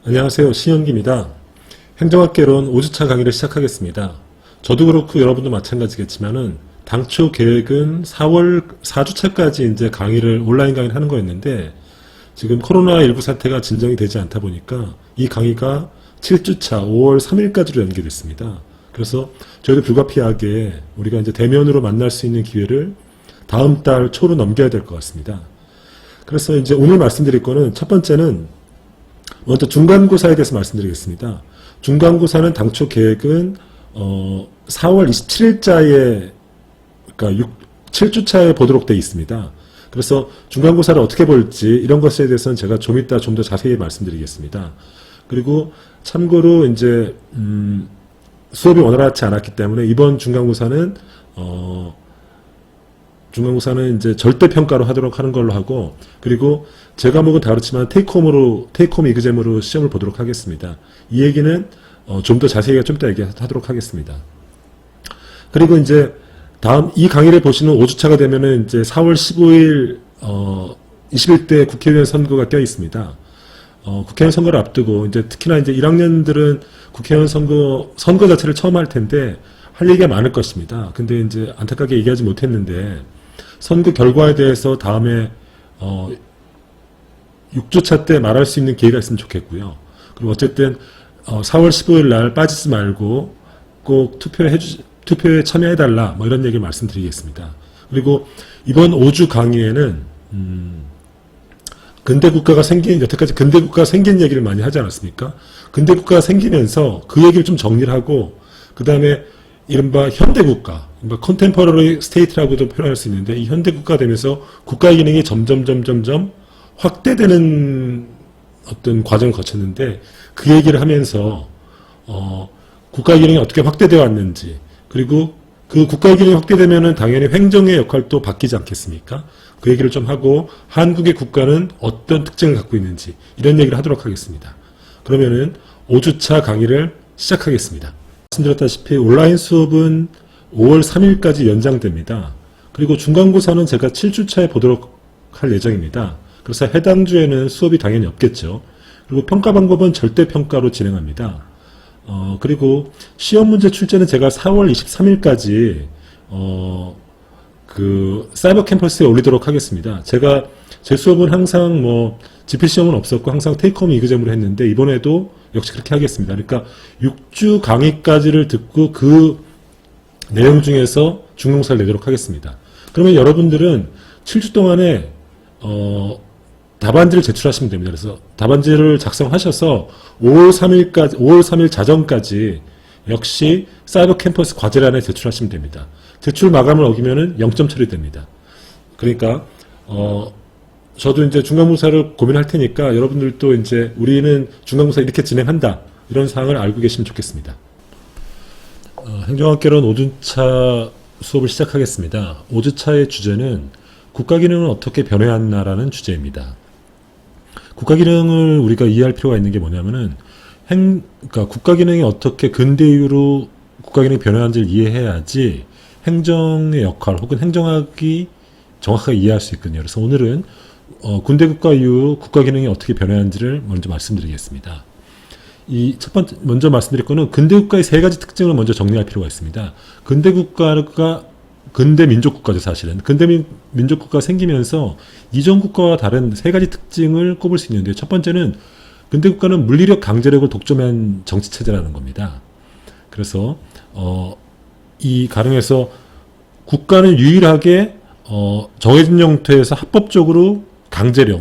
안녕하세요. 신현기입니다. 행정학개론 5주차 강의를 시작하겠습니다. 저도 그렇고 여러분도 마찬가지겠지만은 당초 계획은 4월 4주차까지 이제 강의를 온라인 강의를 하는 거였는데 지금 코로나19 사태가 진정이 되지 않다 보니까 이 강의가 7주차 5월 3일까지로 연기됐습니다. 그래서 저희도 불가피하게 우리가 이제 대면으로 만날 수 있는 기회를 다음 달 초로 넘겨야 될 것 같습니다. 그래서 이제 오늘 말씀드릴 거는 첫 번째는 먼저 중간고사에 대해서 말씀드리겠습니다. 중간고사는 당초 계획은 4월 27일자에 그러니까 7주차에 보도록 되어 있습니다. 그래서 중간고사를 어떻게 볼지 이런 것에 대해서는 제가 좀 이따 좀 더 자세히 말씀드리겠습니다. 그리고 참고로 이제 수업이 원활하지 않았기 때문에 이번 중간고사는 이제 절대평가로 하도록 하는 걸로 하고, 그리고 제 과목은 다 그렇지만 테이크홈 이그잼으로 시험을 보도록 하겠습니다. 이 얘기는 좀 더 자세히 좀 이따 얘기하도록 하겠습니다. 그리고 이제 다음 이 강의를 보시는 5주차가 되면은 이제 4월 15일 21대 국회의원 선거가 껴 있습니다. 국회의원 선거를 앞두고 이제 특히나 이제 1학년들은 국회의원 선거 자체를 처음 할 텐데 할 얘기가 많을 것입니다. 근데 이제 안타깝게 얘기하지 못했는데 선거 결과에 대해서 다음에 6주차 때 말할 수 있는 기회가 있으면 좋겠고요. 그리고 어쨌든 4월 15일 날 빠지지 말고 꼭 투표에 참여해달라 뭐 이런 얘기 말씀드리겠습니다. 그리고 이번 5주 강의에는 근대국가가 여태까지 근대국가가 생긴 얘기를 많이 하지 않았습니까? 근대국가가 생기면서 그 얘기를 좀 정리를 하고 그 다음에 이른바 현대국가, 컨템퍼러리 스테이트라고도 표현할 수 있는데 이 현대국가 되면서 국가의 기능이 점점 확대되는 어떤 과정을 거쳤는데 그 얘기를 하면서 국가의 기능이 어떻게 확대되어 왔는지, 그리고 그 국가의 기능이 확대되면은 당연히 행정의 역할도 바뀌지 않겠습니까? 그 얘기를 좀 하고 한국의 국가는 어떤 특징을 갖고 있는지 이런 얘기를 하도록 하겠습니다. 그러면은 5주차 강의를 시작하겠습니다. 말씀드렸다시피 온라인 수업은 5월 3일까지 연장됩니다. 그리고 중간고사는 제가 7주차에 보도록 할 예정입니다. 그래서 해당 주에는 수업이 당연히 없겠죠. 그리고 평가 방법은 절대평가로 진행합니다. 그리고 시험 문제 출제는 제가 4월 23일까지 그 사이버 캠퍼스에 올리도록 하겠습니다. 제 수업은 항상 GP 시험은 없었고 항상 테이크홈 이그잼으로 했는데 이번에도 역시 그렇게 하겠습니다. 그러니까 6주 강의까지를 듣고 그 내용 중에서 중간고사를 내도록 하겠습니다. 그러면 여러분들은 7주 동안에 답안지를 제출하시면 됩니다. 그래서 답안지를 작성하셔서 5월 3일 자정까지 역시 사이버 캠퍼스 과제란에 제출하시면 됩니다. 제출 마감을 어기면은 0점 처리됩니다. 그러니까 저도 이제 중간고사를 고민할 테니까 여러분들도 이제 우리는 중간고사 이렇게 진행한다 이런 사항을 알고 계시면 좋겠습니다. 행정학개론 5주차 수업을 시작하겠습니다. 5주차의 주제는 국가기능은 어떻게 변해왔나라는 주제입니다. 국가기능을 우리가 이해할 필요가 있는 게 뭐냐면은 그러니까 국가기능이 어떻게 근대 이후로 국가기능이 변해왔는지를 이해해야지 행정의 역할 혹은 행정학이 정확하게 이해할 수 있거든요. 그래서 오늘은 군대국가 이후 국가기능이 어떻게 변해왔는지를 먼저 말씀드리겠습니다. 먼저 말씀드릴 거는 근대국가의 세 가지 특징을 먼저 정리할 필요가 있습니다. 근대국가가 근대민족국가죠, 사실은. 근대민족국가가 생기면서 이전 국가와 다른 세 가지 특징을 꼽을 수 있는데, 첫 번째는 근대국가는 물리력 강제력을 독점한 정치체제라는 겁니다. 그래서 이 가령에서 국가는 유일하게 정해진 영토에서 합법적으로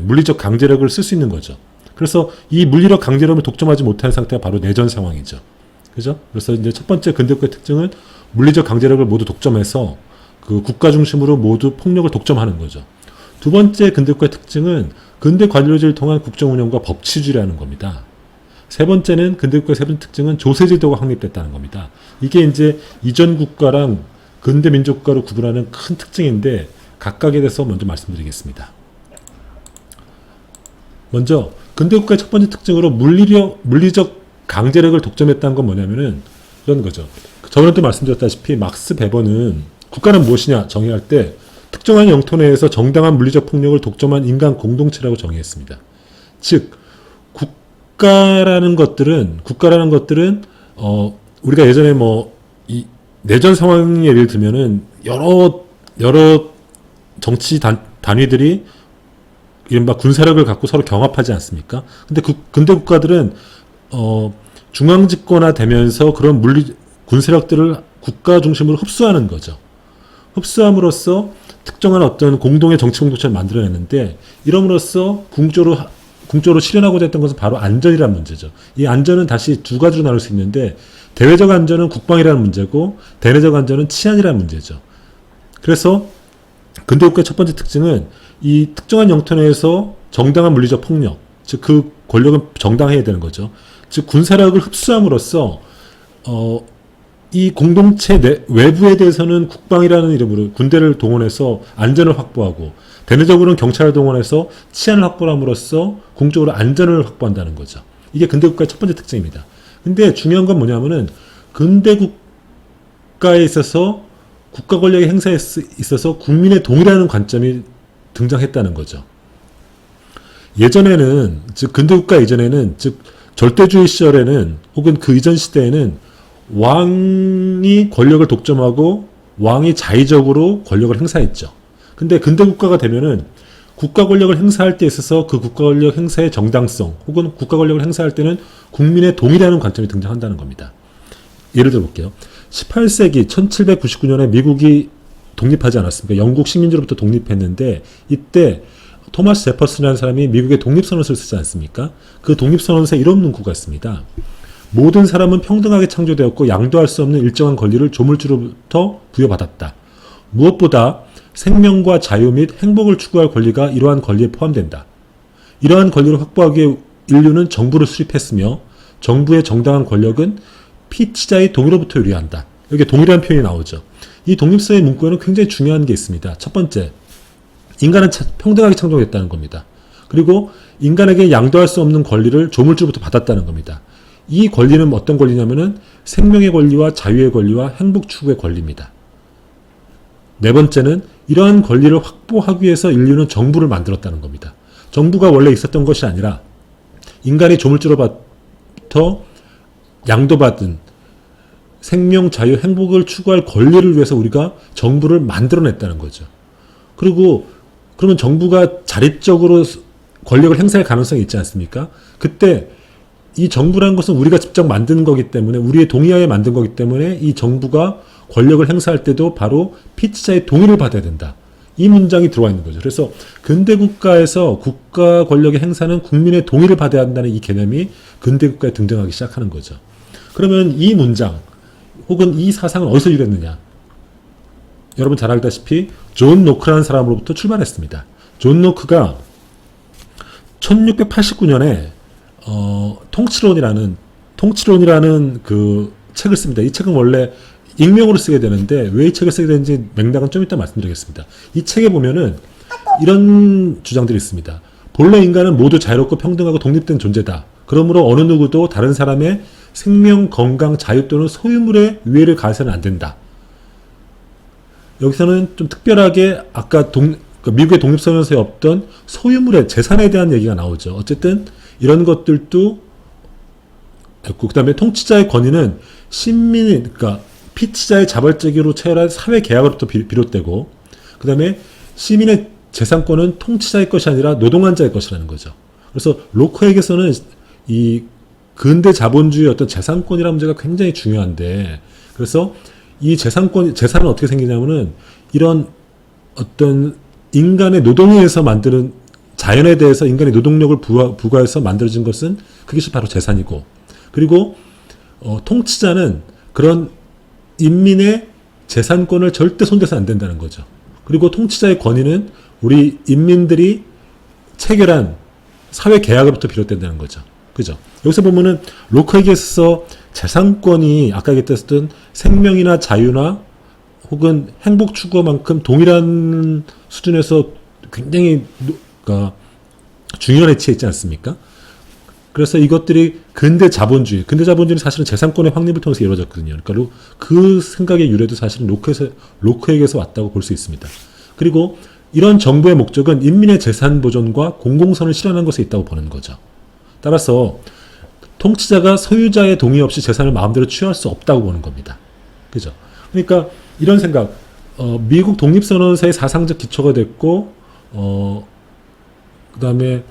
물리적 강제력을 쓸 수 있는 거죠. 그래서 이 물리력 강제력을 독점하지 못한 상태가 바로 내전 상황이죠. 그죠? 그래서 이제 첫 번째 근대국가의 특징은 물리적 강제력을 모두 독점해서 그 국가 중심으로 모두 폭력을 독점하는 거죠. 두 번째 근대국가의 특징은 근대 관료제를 통한 국정 운영과 법치주의라는 겁니다. 세 번째는 근대국가의 세 번째 특징은 조세제도가 확립됐다는 겁니다. 이게 이제 이전 국가랑 근대 민족국가로 구분하는 큰 특징인데 각각에 대해서 먼저 말씀드리겠습니다. 먼저 근대국가의 첫 번째 특징으로 물리적 강제력을 독점했다는 건 뭐냐면은 이런 거죠. 저번에도 말씀드렸다시피 막스 베버는 국가는 무엇이냐 정의할 때 특정한 영토 내에서 정당한 물리적 폭력을 독점한 인간 공동체라고 정의했습니다. 즉 국가라는 것들은 우리가 예전에 이 내전 상황 예를 들면은 여러 정치 단위들이 이른바 군사력을 갖고 서로 경합하지 않습니까? 근데 근대 국가들은 중앙 집권화 되면서 그런 군세력들을 국가 중심으로 흡수하는 거죠. 흡수함으로써 특정한 어떤 공동의 정치 공동체를 만들어냈는데, 이럼으로써 궁적으로 실현하고자 했던 것은 바로 안전이라는 문제죠. 이 안전은 다시 두 가지로 나눌 수 있는데, 대외적 안전은 국방이라는 문제고 대내적 안전은 치안이라는 문제죠. 그래서 근대 국가의 첫 번째 특징은 이 특정한 영토 내에서 정당한 물리적 폭력, 즉 그 권력은 정당해야 되는 거죠. 즉 군사력을 흡수함으로써 이 공동체 외부에 대해서는 국방이라는 이름으로 군대를 동원해서 안전을 확보하고, 대내적으로는 경찰을 동원해서 치안을 확보함으로써 공적으로 안전을 확보한다는 거죠. 이게 근대 국가의 첫 번째 특징입니다. 근데 중요한 건 뭐냐면은 근대 국가에 있어서 국가 권력의 행사에 있어서 국민의 동의라는 관점이 등장했다는 거죠. 예전에는, 즉 근대 국가 이전에는, 즉 절대주의 시절에는 혹은 그 이전 시대에는 왕이 권력을 독점하고 왕이 자의적으로 권력을 행사했죠. 근데 근대 국가가 되면은 국가 권력을 행사할 때 있어서 그 국가 권력 행사의 정당성 혹은 국가 권력을 행사할 때는 국민의 동의라는 관점이 등장한다는 겁니다. 예를 들어 볼게요. 18세기 1799년에 미국이 독립하지 않았습니까? 영국 식민지로부터 독립했는데, 이때 토마스 제퍼슨이라는 사람이 미국의 독립선언서를 쓰지 않습니까? 그 독립선언서에 이런 문구가 있습니다. 모든 사람은 평등하게 창조되었고 양도할 수 없는 일정한 권리를 조물주로부터 부여받았다. 무엇보다 생명과 자유 및 행복을 추구할 권리가 이러한 권리에 포함된다. 이러한 권리를 확보하기 위해 인류는 정부를 수립했으며 정부의 정당한 권력은 피치자의 동의로부터 유리한다. 여기 동의라는 표현이 나오죠. 이 독립서의 문구에는 굉장히 중요한 게 있습니다. 첫 번째, 인간은 평등하게 창조됐다는 겁니다. 그리고 인간에게 양도할 수 없는 권리를 조물주로부터 받았다는 겁니다. 이 권리는 어떤 권리냐면은 생명의 권리와 자유의 권리와 행복 추구의 권리입니다. 네 번째는 이러한 권리를 확보하기 위해서 인류는 정부를 만들었다는 겁니다. 정부가 원래 있었던 것이 아니라 인간이 조물주로부터 양도받은 생명, 자유, 행복을 추구할 권리를 위해서 우리가 정부를 만들어냈다는 거죠. 그리고 그러면 정부가 자립적으로 권력을 행사할 가능성이 있지 않습니까? 그때 이 정부라는 것은 우리가 직접 만든 거기 때문에, 우리의 동의하에 만든 거기 때문에 이 정부가 권력을 행사할 때도 바로 피치자의 동의를 받아야 된다. 이 문장이 들어와 있는 거죠. 그래서 근대 국가에서 국가 권력의 행사는 국민의 동의를 받아야 한다는 이 개념이 근대 국가에 등장하기 시작하는 거죠. 그러면 이 문장 혹은 이 사상은 어디서 유래했느냐? 여러분 잘 알다시피 존 노크라는 사람으로부터 출발했습니다. 존 노크가 1689년에 통치론이라는 그 책을 씁니다. 이 책은 원래 익명으로 쓰게 되는데 왜 이 책을 쓰게 되는지 맥락은 좀 이따 말씀드리겠습니다. 이 책에 보면은 이런 주장들이 있습니다. 본래 인간은 모두 자유롭고 평등하고 독립된 존재다. 그러므로 어느 누구도 다른 사람의 생명, 건강, 자유 또는 소유물에 위해를 가해서는 안 된다. 여기서는 좀 특별하게 아까 미국의 독립선언서에 없던 소유물의 재산에 대한 얘기가 나오죠. 어쨌든 이런 것들도 있고, 그 다음에 통치자의 권위는 그러니까 피치자의 자발적으로 체결한 사회 계약으로부터 비롯되고, 그 다음에 시민의 재산권은 통치자의 것이 아니라 노동한 자의 것이라는 거죠. 그래서 로커에게서는 이 근대 자본주의 어떤 재산권이라는 문제가 굉장히 중요한데, 그래서 이 재산은 어떻게 생기냐면은 이런 어떤 인간의 노동에 의해서 만드는 자연에 대해서 인간의 노동력을 부과해서 만들어진 것은 그것이 바로 재산이고, 그리고 통치자는 그런 인민의 재산권을 절대 손대서 안 된다는 거죠. 그리고 통치자의 권위는 우리 인민들이 체결한 사회 계약으로부터 비롯된다는 거죠. 그죠? 여기서 보면은 로크에게 있어서 재산권이 아까 얘기했던 생명이나 자유나 혹은 행복 추구만큼 동일한 수준에서 굉장히 중요한 위치에 있지 않습니까? 그래서 이것들이 근대 자본주의는 사실은 재산권의 확립을 통해서 이루어졌거든요. 그러니까 그 생각의 유래도 사실은 로크에게서 왔다고 볼 수 있습니다. 그리고 이런 정부의 목적은 인민의 재산 보존과 공공선을 실현하는 것에 있다고 보는 거죠. 따라서 통치자가 소유자의 동의 없이 재산을 마음대로 취할 수 없다고 보는 겁니다. 그죠? 그러니까 이런 생각, 미국 독립선언서의 사상적 기초가 됐고, 그 다음에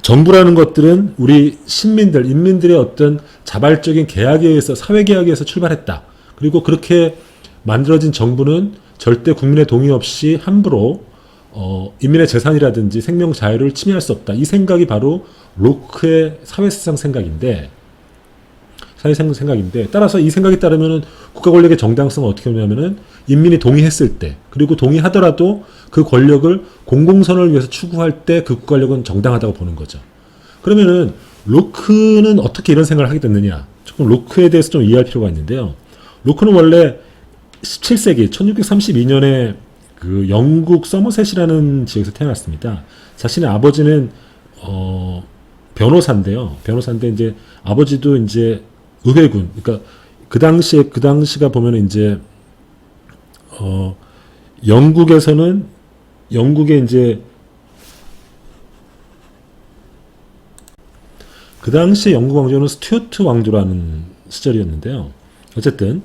정부라는 것들은 우리 시민들, 인민들의 어떤 자발적인 계약에 의해서, 사회계약에 의해서 출발했다. 그리고 그렇게 만들어진 정부는 절대 국민의 동의 없이 함부로 인민의 재산이라든지 생명 자유를 침해할 수 없다. 이 생각이 바로 로크의 사회세상 생각인데, 따라서 이 생각에 따르면은 국가 권력의 정당성은 어떻게 보냐면은 인민이 동의했을 때, 그리고 동의하더라도 그 권력을 공공선을 위해서 추구할 때 그 국가 권력은 정당하다고 보는 거죠. 그러면은 로크는 어떻게 이런 생각을 하게 됐느냐? 조금 로크에 대해서 좀 이해할 필요가 있는데요. 로크는 원래 17세기 1632년에 그 영국 서머셋이라는 지역에서 태어났습니다. 자신의 아버지는 변호사인데 이제 아버지도 이제 의회군, 그러니까 그 당시가 보면 이제 영국의 이제 그 당시 영국 왕조는 스튜어트 왕조라는 시절이었는데요. 어쨌든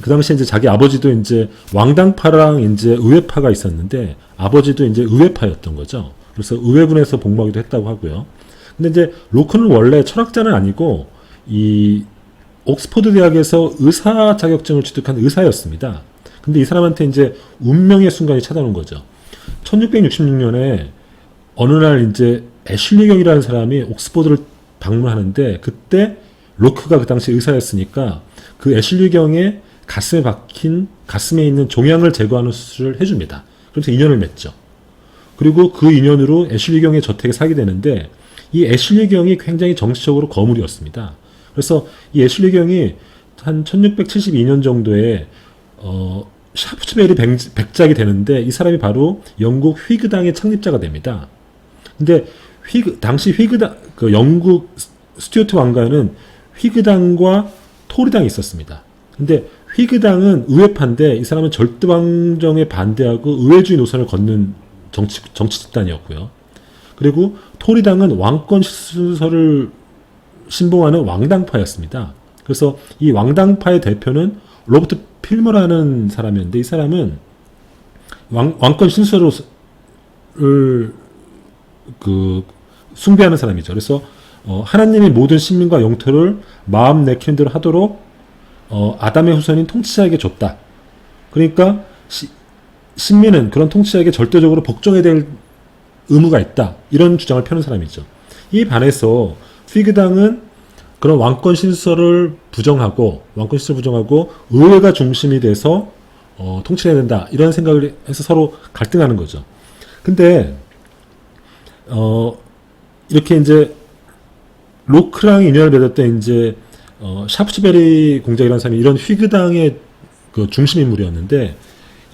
그 당시에 이제 자기 아버지도 이제 왕당파랑 이제 의회파가 있었는데 아버지도 이제 의회파였던 거죠. 그래서 의회군에서 복무하기도 했다고 하고요. 근데 이제 로크는 원래 철학자는 아니고 이 옥스퍼드 대학에서 의사 자격증을 취득한 의사였습니다. 근데 이 사람한테 이제 운명의 순간이 찾아온 거죠. 1666년에 어느 날 이제 애슐리 경이라는 사람이 옥스퍼드를 방문하는데 그때 로크가 그 당시 의사였으니까 그 애슐리 경의 가슴에 있는 종양을 제거하는 수술을 해줍니다. 그래서 인연을 맺죠. 그리고 그 인연으로 애슐리 경의 저택에 살게 되는데 이 애슐리 경이 굉장히 정치적으로 거물이었습니다. 그래서 이 애슐리 경이 한 1672년 정도에 샤프츠베리 백작이 되는데 이 사람이 바로 영국 휘그당의 창립자가 됩니다. 근데 당시 휘그당, 그 영국 스튜어트 왕가는 휘그당과 토리당이 있었습니다. 근데 휘그당은 의회파인데 이 사람은 절대왕정에 반대하고 의회주의 노선을 걷는 정치 집단이었고요. 그리고 토리당은 왕권 실수설을 신봉하는 왕당파였습니다. 그래서 이 왕당파의 대표는 로버트 필머라는 사람이었는데 이 사람은 왕권 신수를 숭배하는 사람이죠. 그래서 하나님이 모든 신민과 영토를 마음 내키는 대로 하도록 아담의 후손인 통치자에게 줬다. 그러니까 신민은 그런 통치자에게 절대적으로 복종해야 될 의무가 있다. 이런 주장을 펴는 사람이죠. 이에 반해서 휘그당은 그런 왕권 신설을 부정하고 의회가 중심이 돼서 통치해야 된다. 이런 생각을 해서 서로 갈등하는 거죠. 근데 이렇게 이제 로크랑 인연을 맺었던 이제 샤프츠베리 공작이라는 사람이 이런 휘그당의 그 중심 인물이었는데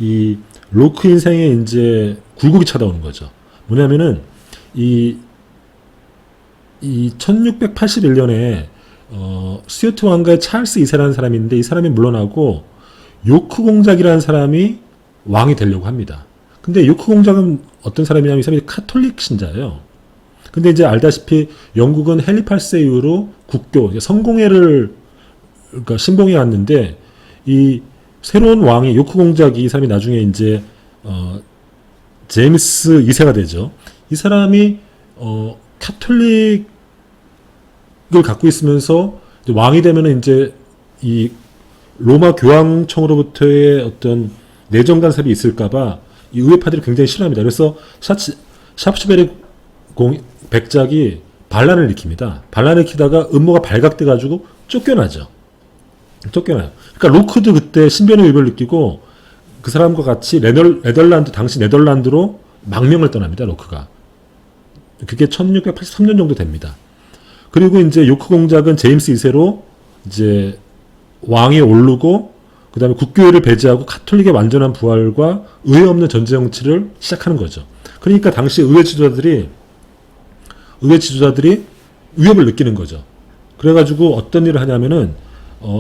이 로크 인생에 이제 굴곡이 찾아오는 거죠. 뭐냐면은 이 1681년에 스튜어트 왕가의 찰스 2세라는 사람인데 이 사람이 물러나고 요크 공작이라는 사람이 왕이 되려고 합니다. 근데 요크 공작은 어떤 사람이냐면 이 사람이 카톨릭 신자예요. 근데 이제 알다시피 영국은 헨리 8세 이후로 국교, 성공회를 그러니까 신봉해 왔는데 이 새로운 왕이 요크 공작이 이 사람이 나중에 이제 제임스 2세가 되죠. 이 사람이 카톨릭을 갖고 있으면서 왕이 되면은 이제 이 로마 교황청으로부터의 어떤 내정 간섭이 있을까봐 이 의회파들이 굉장히 싫어합니다. 그래서 샤프츠베리 백작이 반란을 일으킵니다. 반란을 일으키다가 음모가 발각돼가지고 쫓겨나요. 그러니까 로크도 그때 신변의 위협을 느끼고 그 사람과 같이 당시 네덜란드로 망명을 떠납니다. 로크가. 그게 1683년 정도 됩니다. 그리고 이제 요크 공작은 제임스 2세로 이제 왕에 오르고 그 다음에 국교회를 배제하고 카톨릭의 완전한 부활과 의회 없는 전제 정치를 시작하는 거죠. 그러니까 당시 의회 지도자들이 위협을 느끼는 거죠. 그래가지고 어떤 일을 하냐면은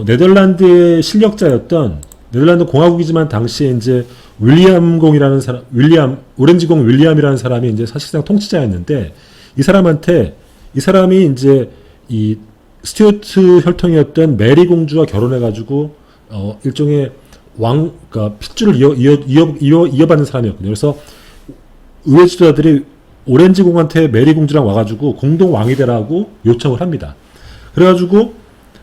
네덜란드의 실력자였던 네덜란드 공화국이지만 당시에 이제 오렌지공 윌리엄이라는 사람이 이제 사실상 통치자였는데 이 사람이 이제 이 스튜어트 혈통이었던 메리 공주와 결혼해가지고 일종의 그러니까 핏줄을 이어받는 사람이었거든요. 그래서 의회 지도자들이 오렌지 공한테 메리 공주랑 와가지고 공동 왕이 되라고 요청을 합니다. 그래가지고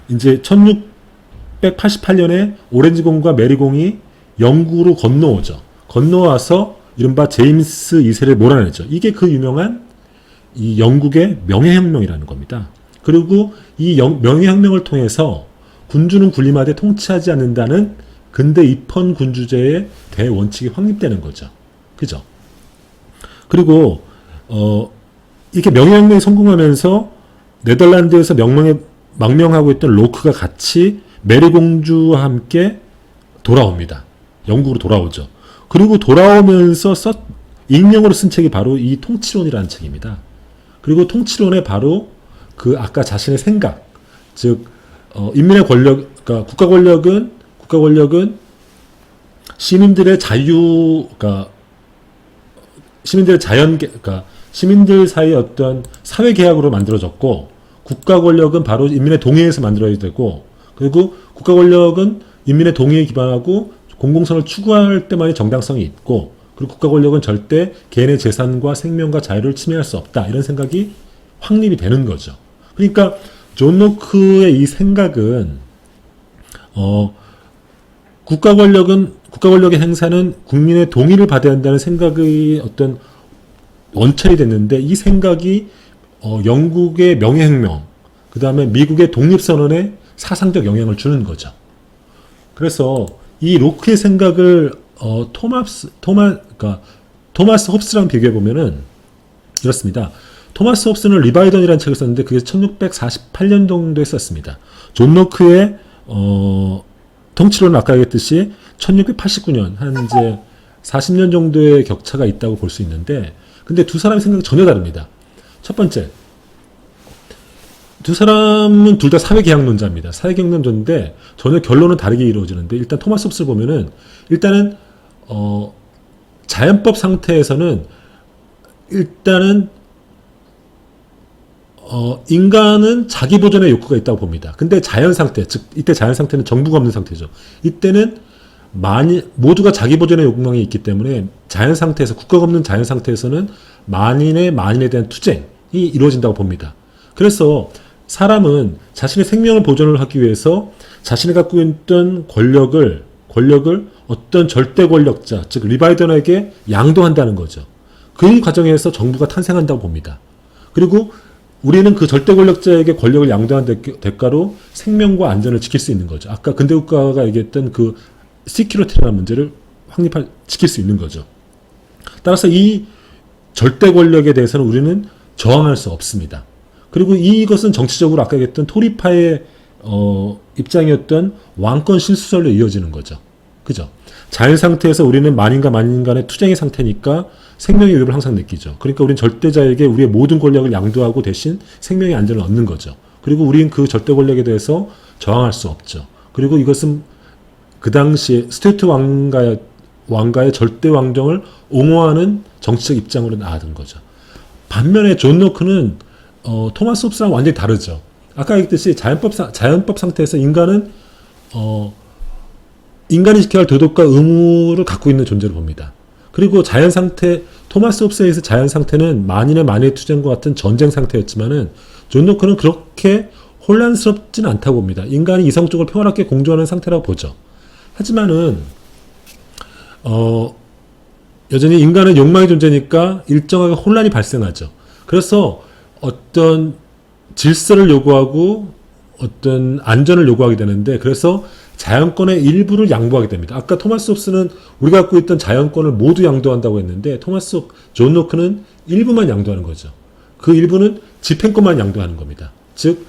이제 1688년에 오렌지 공과 메리 공이 영국으로 건너오죠. 건너와서 이른바 제임스 2세를 몰아내죠. 이게 그 유명한 이 영국의 명예혁명이라는 겁니다. 그리고 이 명예혁명을 통해서 군주는 군림하되 통치하지 않는다는 근대 입헌 군주제의 대원칙이 확립되는 거죠. 그죠? 그리고 이렇게 명예혁명이 성공하면서 네덜란드에서 망명하고 있던 로크가 같이 메리 공주와 함께 돌아옵니다. 영국으로 돌아오죠. 그리고 돌아오면서 익명으로 쓴 책이 바로 이 통치론이라는 책입니다. 그리고 통치론에 바로 그 아까 자신의 생각, 즉 인민의 권력, 그러니까 국가 권력은 시민들의 그러니까 시민들 사이의 어떤 사회 계약으로 만들어졌고, 국가 권력은 바로 인민의 동의에서 만들어야 되고, 그리고 국가 권력은 인민의 동의에 기반하고 공공성을 추구할 때만이 정당성이 있고, 그리고 국가 권력은 절대 개인의 재산과 생명과 자유를 침해할 수 없다. 이런 생각이 확립이 되는 거죠. 그러니까 존 로크의 이 생각은 국가 권력의 행사는 국민의 동의를 받아야 한다는 생각의 어떤 원천이 됐는데, 이 생각이 영국의 명예혁명, 그 다음에 미국의 독립선언에 사상적 영향을 주는 거죠. 그래서 이 로크의 생각을 토마스 홉스랑 비교해 보면은 이렇습니다. 토마스 홉스는 리바이던이라는 책을 썼는데 그게 1648년 정도에 썼습니다. 존 로크의 통치론은 아까 얘기했듯이 1689년 한 이제 40년 정도의 격차가 있다고 볼 수 있는데, 근데 두 사람의 생각이 전혀 다릅니다. 첫 번째, 두 사람은 둘 다 사회계약론자입니다. 사회계약론자인데 전혀 결론은 다르게 이루어지는데, 일단 토마스 홉스를 보면은 일단은 자연법 상태에서는 일단은 인간은 자기 보존의 욕구가 있다고 봅니다. 근데 자연 상태, 즉 이때 자연 상태는 정부가 없는 상태죠. 이때는 모두가 자기 보존의 욕망이 있기 때문에 자연 상태에서, 국가가 없는 자연 상태에서는 만인에 대한 투쟁이 이루어진다고 봅니다. 그래서 사람은 자신의 생명을 보존을 하기 위해서 자신이 갖고 있던 권력을 어떤 절대 권력자, 즉 리바이던에게 양도한다는 거죠. 그 과정에서 정부가 탄생한다고 봅니다. 그리고 우리는 그 절대 권력자에게 권력을 양도한 대가로 생명과 안전을 지킬 수 있는 거죠. 아까 근대국가가 얘기했던 그 시큐리티라는 문제를 지킬 수 있는 거죠. 따라서 이 절대 권력에 대해서는 우리는 저항할 수 없습니다. 그리고 이것은 정치적으로 아까 얘기했던 토리파의 입장이었던 왕권 신수설로 이어지는 거죠. 그죠? 자연 상태에서 우리는 만인과 만인 간의 투쟁의 상태니까 생명의 위협을 항상 느끼죠. 그러니까 우리는 절대자에게 우리의 모든 권력을 양도하고 대신 생명의 안전을 얻는 거죠. 그리고 우리는 그 절대 권력에 대해서 저항할 수 없죠. 그리고 이것은 그 당시에 스튜어트 왕가의 절대 왕정을 옹호하는 정치적 인으로 나아든 거죠. 반면에 존 로크는 토마스 홉스랑 완전히 다르죠. 아까 얘기했듯이 자연법 상태에서 인간이 지켜야 할 도덕과 의무를 갖고 있는 존재로 봅니다. 그리고 자연 상태, 토마스 홉스에 의해서 자연 상태는 만인의 투쟁과 같은 전쟁 상태였지만은 존 로크는 그렇게 혼란스럽진 않다고 봅니다. 인간이 이성적으로 평화롭게 공존하는 상태라고 보죠. 하지만은 여전히 인간은 욕망의 존재니까 일정하게 혼란이 발생하죠. 그래서 어떤 질서를 요구하고 어떤 안전을 요구하게 되는데, 그래서 자연권의 일부를 양보하게 됩니다. 아까 토마스 홉스는 우리가 갖고 있던 자연권을 모두 양도한다고 했는데 존 로크는 일부만 양도하는 거죠. 그 일부는 집행권만 양도하는 겁니다. 즉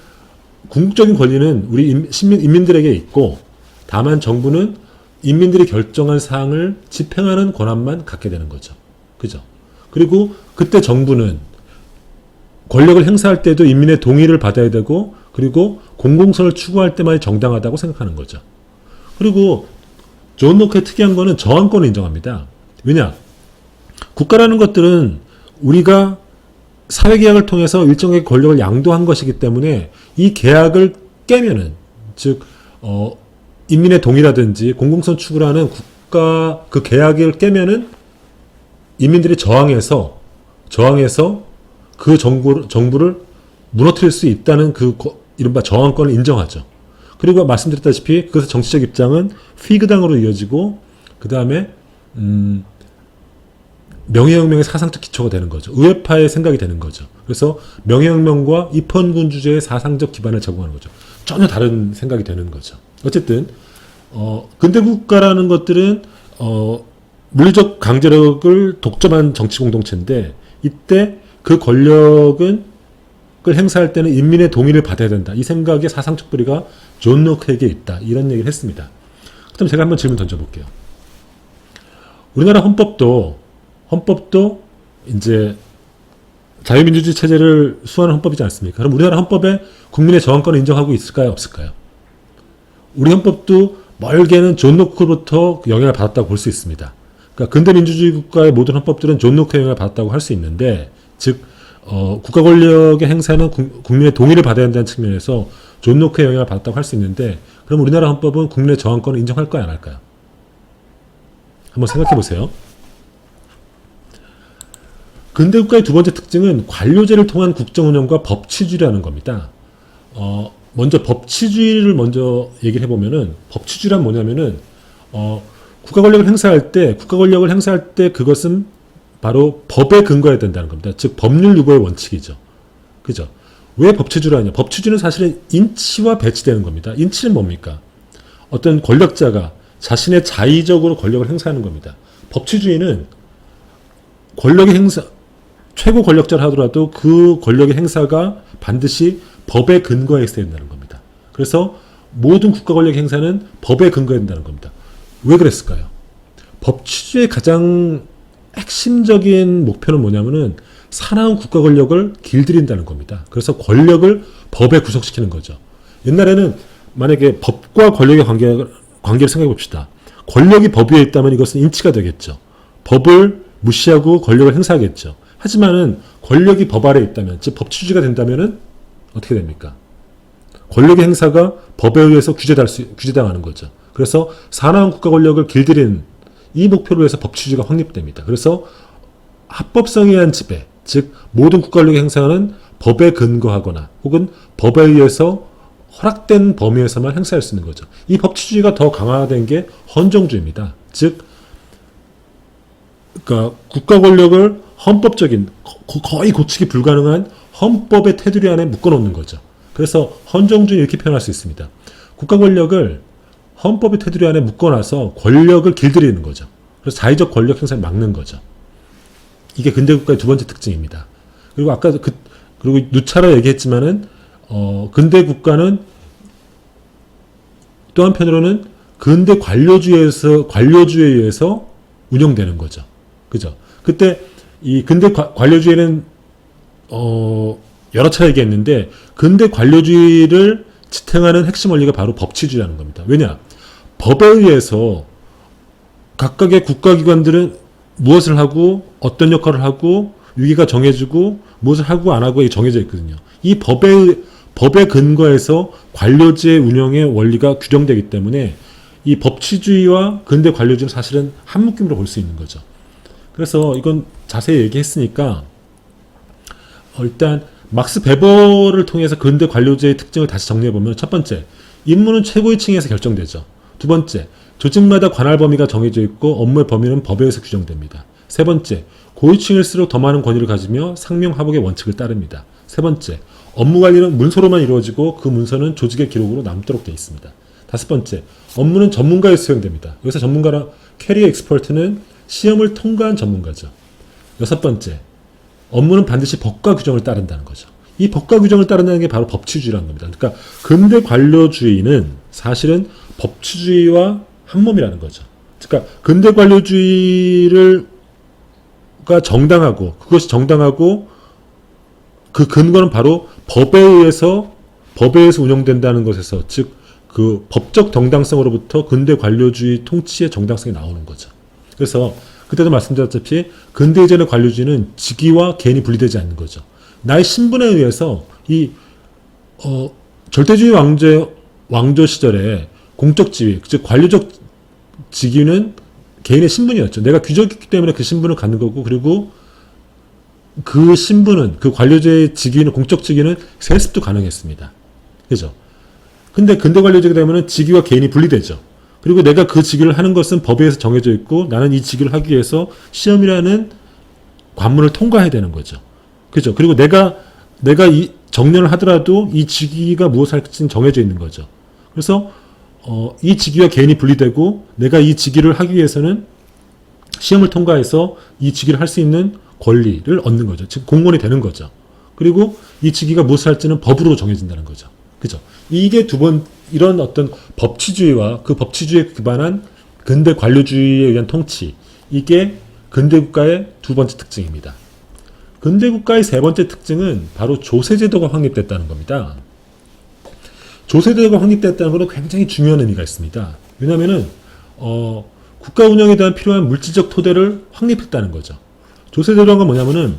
궁극적인 권리는 우리 인민들에게 있고, 다만 정부는 인민들이 결정한 사항을 집행하는 권한만 갖게 되는 거죠. 그죠? 그리고 그때 정부는 권력을 행사할 때도 인민의 동의를 받아야 되고, 그리고 공공성을 추구할 때만이 정당하다고 생각하는 거죠. 그리고 존 로크의 특이한 거는 저항권을 인정합니다. 왜냐? 국가라는 것들은 우리가 사회계약을 통해서 일정의 권력을 양도한 것이기 때문에 이 계약을 깨면은, 즉 인민의 동의라든지 공공선 추구라는 국가 그 계약을 깨면은 인민들이 저항해서 그 정부를 무너뜨릴 수 있다는 그 이른바 저항권을 인정하죠. 그리고 말씀드렸다시피 그것의 정치적 입장은 휘그당으로 이어지고 그 다음에 명예혁명의 사상적 기초가 되는 거죠. 의회파의 생각이 되는 거죠. 그래서 명예혁명과 입헌군주제의 사상적 기반을 제공하는 거죠. 전혀 다른 생각이 되는 거죠. 어쨌든 근대국가라는 것들은 물리적 강제력을 독점한 정치 공동체인데 이때 그 권력을 행사할 때는 인민의 동의를 받아야 된다. 이 생각의 사상적 뿌리가 존 로크에게 있다. 이런 얘기를 했습니다. 그럼 제가 한번 질문 던져볼게요. 우리나라 헌법도 이제 자유민주주의 체제를 수호하는 헌법이지 않습니까? 그럼 우리나라 헌법에 국민의 저항권을 인정하고 있을까요? 없을까요? 우리 헌법도 멀게는 존 로크로부터 영향을 받았다고 볼 수 있습니다. 그러니까 근대 민주주의 국가의 모든 헌법들은 존 로크의 영향을 받았다고 할 수 있는데, 즉 국가 권력의 행사는 국민의 동의를 받아야 한다는 측면에서 존 로크의 영향을 받았다고 할 수 있는데, 그럼 우리나라 헌법은 국민의 저항권을 인정할까요? 안 할까요? 한번 생각해 보세요. 근대국가의 두 번째 특징은 관료제를 통한 국정운영과 법치주의라는 겁니다. 먼저 법치주의를 먼저 얘기를 해보면은, 법치주의란 뭐냐면은 국가 권력을 행사할 때 그것은 바로 법에 근거해야 된다는 겁니다. 즉 법률 유보의 원칙이죠. 그죠? 왜 법치주의를 하냐? 법치주의는 사실은 인치와 배치되는 겁니다. 인치는 뭡니까? 어떤 권력자가 자신의 자의적으로 권력을 행사하는 겁니다. 법치주의는 권력의 행사, 최고 권력자를 하더라도 그 권력의 행사가 반드시 법에 근거해 있어야 된다는 겁니다. 그래서 모든 국가 권력 행사는 법에 근거해야 된다는 겁니다. 왜 그랬을까요? 법치주의의 가장 핵심적인 목표는 뭐냐면은 사나운 국가 권력을 길들인다는 겁니다. 그래서 권력을 법에 구속시키는 거죠. 옛날에는 만약에 법과 권력의 관계를 생각해 봅시다. 권력이 법 위에 있다면 이것은 인치가 되겠죠. 법을 무시하고 권력을 행사하겠죠. 하지만은 권력이 법 아래에 있다면, 즉 법치주의가 된다면은 어떻게 됩니까? 권력의 행사가 법에 의해서 규제당하는 거죠. 그래서 사나운 국가 권력을 길들이는 이 목표로 해서 법치주의가 확립됩니다. 그래서 합법성에 의한 지배, 즉 모든 국가 권력의 행사는 법에 근거하거나 혹은 법에 의해서 허락된 범위에서만 행사할 수 있는 거죠. 이 법치주의가 더 강화된 게 헌정주의입니다. 즉 그러니까 국가 권력을 헌법적인, 거의 고치기 불가능한 헌법의 테두리 안에 묶어놓는 거죠. 그래서 헌정주의 이렇게 표현할 수 있습니다. 국가 권력을 헌법의 테두리 안에 묶어놔서 권력을 길들이는 거죠. 그래서 자의적 권력 행사를 막는 거죠. 이게 근대국가의 두 번째 특징입니다. 그리고 아까 그리고 누차로 얘기했지만은 근대국가는 또 한편으로는 근대 관료주의에 의해서 운영되는 거죠. 그죠? 그때 이 근대 관료주의는 여러 차례 얘기했는데 근대 관료주의를 지탱하는 핵심 원리가 바로 법치주의라는 겁니다. 왜냐? 법에 의해서 각각의 국가기관들은 무엇을 하고 어떤 역할을 하고 위기가 정해지고 무엇을 하고 안 하고 정해져 있거든요. 이 법에 근거해서 관료제 운영의 원리가 규정되기 때문에 이 법치주의와 근대 관료주의는 사실은 한 묶임으로 볼 수 있는 거죠. 그래서 이건 자세히 얘기했으니까 일단 막스 베버를 통해서 근대 관료제의 특징을 다시 정리해보면, 첫 번째, 임무는 최고의 층에서 결정되죠. 두 번째, 조직마다 관할 범위가 정해져 있고 업무의 범위는 법에 의해서 규정됩니다. 세 번째, 고위층일수록 더 많은 권위를 가지며 상명하복의 원칙을 따릅니다. 세 번째, 업무 관리는 문서로만 이루어지고 그 문서는 조직의 기록으로 남도록 되어 있습니다. 다섯 번째, 업무는 전문가에 수행됩니다. 여기서 전문가라 캐리어 익스퍼트는 시험을 통과한 전문가죠. 여섯 번째, 업무는 반드시 법과 규정을 따른다는 거죠. 이 법과 규정을 따른다는 게 바로 법치주의라는 겁니다. 그러니까 근대 관료주의는 사실은 법치주의와 한 몸이라는 거죠. 그러니까 근대 관료주의가 정당하고, 그것이 정당하고 그 근거는 바로 법에 의해서 운영된다는 것에서, 즉 그 법적 정당성으로부터 근대 관료주의 통치의 정당성이 나오는 거죠. 그래서 그때도 말씀드렸다시피 근대 이전의 관료주의는 직위와 개인이 분리되지 않는 거죠. 나의 신분에 의해서 절대주의 왕조 시절에 공적 지위, 즉 관료적 직위는 개인의 신분이었죠. 내가 귀족이기 때문에 그 신분을 갖는 거고, 그리고 그 신분은, 그 관료제의 직위는, 공적 직위는 세습도 가능했습니다. 그죠? 근데 근대 관료제가 되면은 직위와 개인이 분리되죠. 그리고 내가 그 직위를 하는 것은 법에 의해서 정해져 있고, 나는 이 직위를 하기 위해서 시험이라는 관문을 통과해야 되는 거죠. 그죠? 그리고 내가 이 정년을 하더라도 이 직위가 무엇을 할지는 정해져 있는 거죠. 그래서 이 직위와 개인이 분리되고, 내가 이 직위를 하기 위해서는 시험을 통과해서 이 직위를 할 수 있는 권리를 얻는 거죠. 즉 공무원이 되는 거죠. 그리고 이 직위가 무엇을 할지는 법으로 정해진다는 거죠. 그죠? 이게 이런 어떤 법치주의와 그 법치주의에 기반한 근대 관료주의에 의한 통치, 이게 근대 국가의 두 번째 특징입니다. 근대 국가의 세 번째 특징은 바로 조세제도가 확립됐다는 겁니다. 조세제도가 확립됐다는 것은 굉장히 중요한 의미가 있습니다. 왜냐하면은 국가 운영에 대한 필요한 물질적 토대를 확립했다는 거죠. 조세제도란 건 뭐냐면은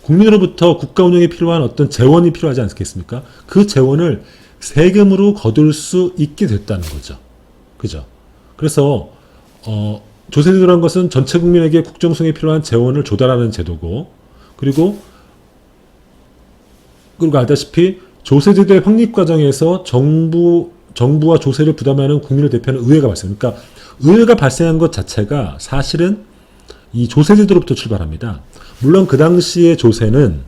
국민으로부터 국가 운영에 필요한 어떤 재원이 필요하지 않겠습니까? 그 재원을 세금으로 거둘 수 있게 됐다는 거죠. 그죠? 그래서 조세제도란 것은 전체 국민에게 국정수행에 필요한 재원을 조달하는 제도고, 그리고 알다시피 조세제도의 확립 과정에서 정부와 조세를 부담하는 국민을 대표하는 의회가 발생. 그러니까 의회가 발생한 것 자체가 사실은 이 조세제도로부터 출발합니다. 물론 그 당시의 조세는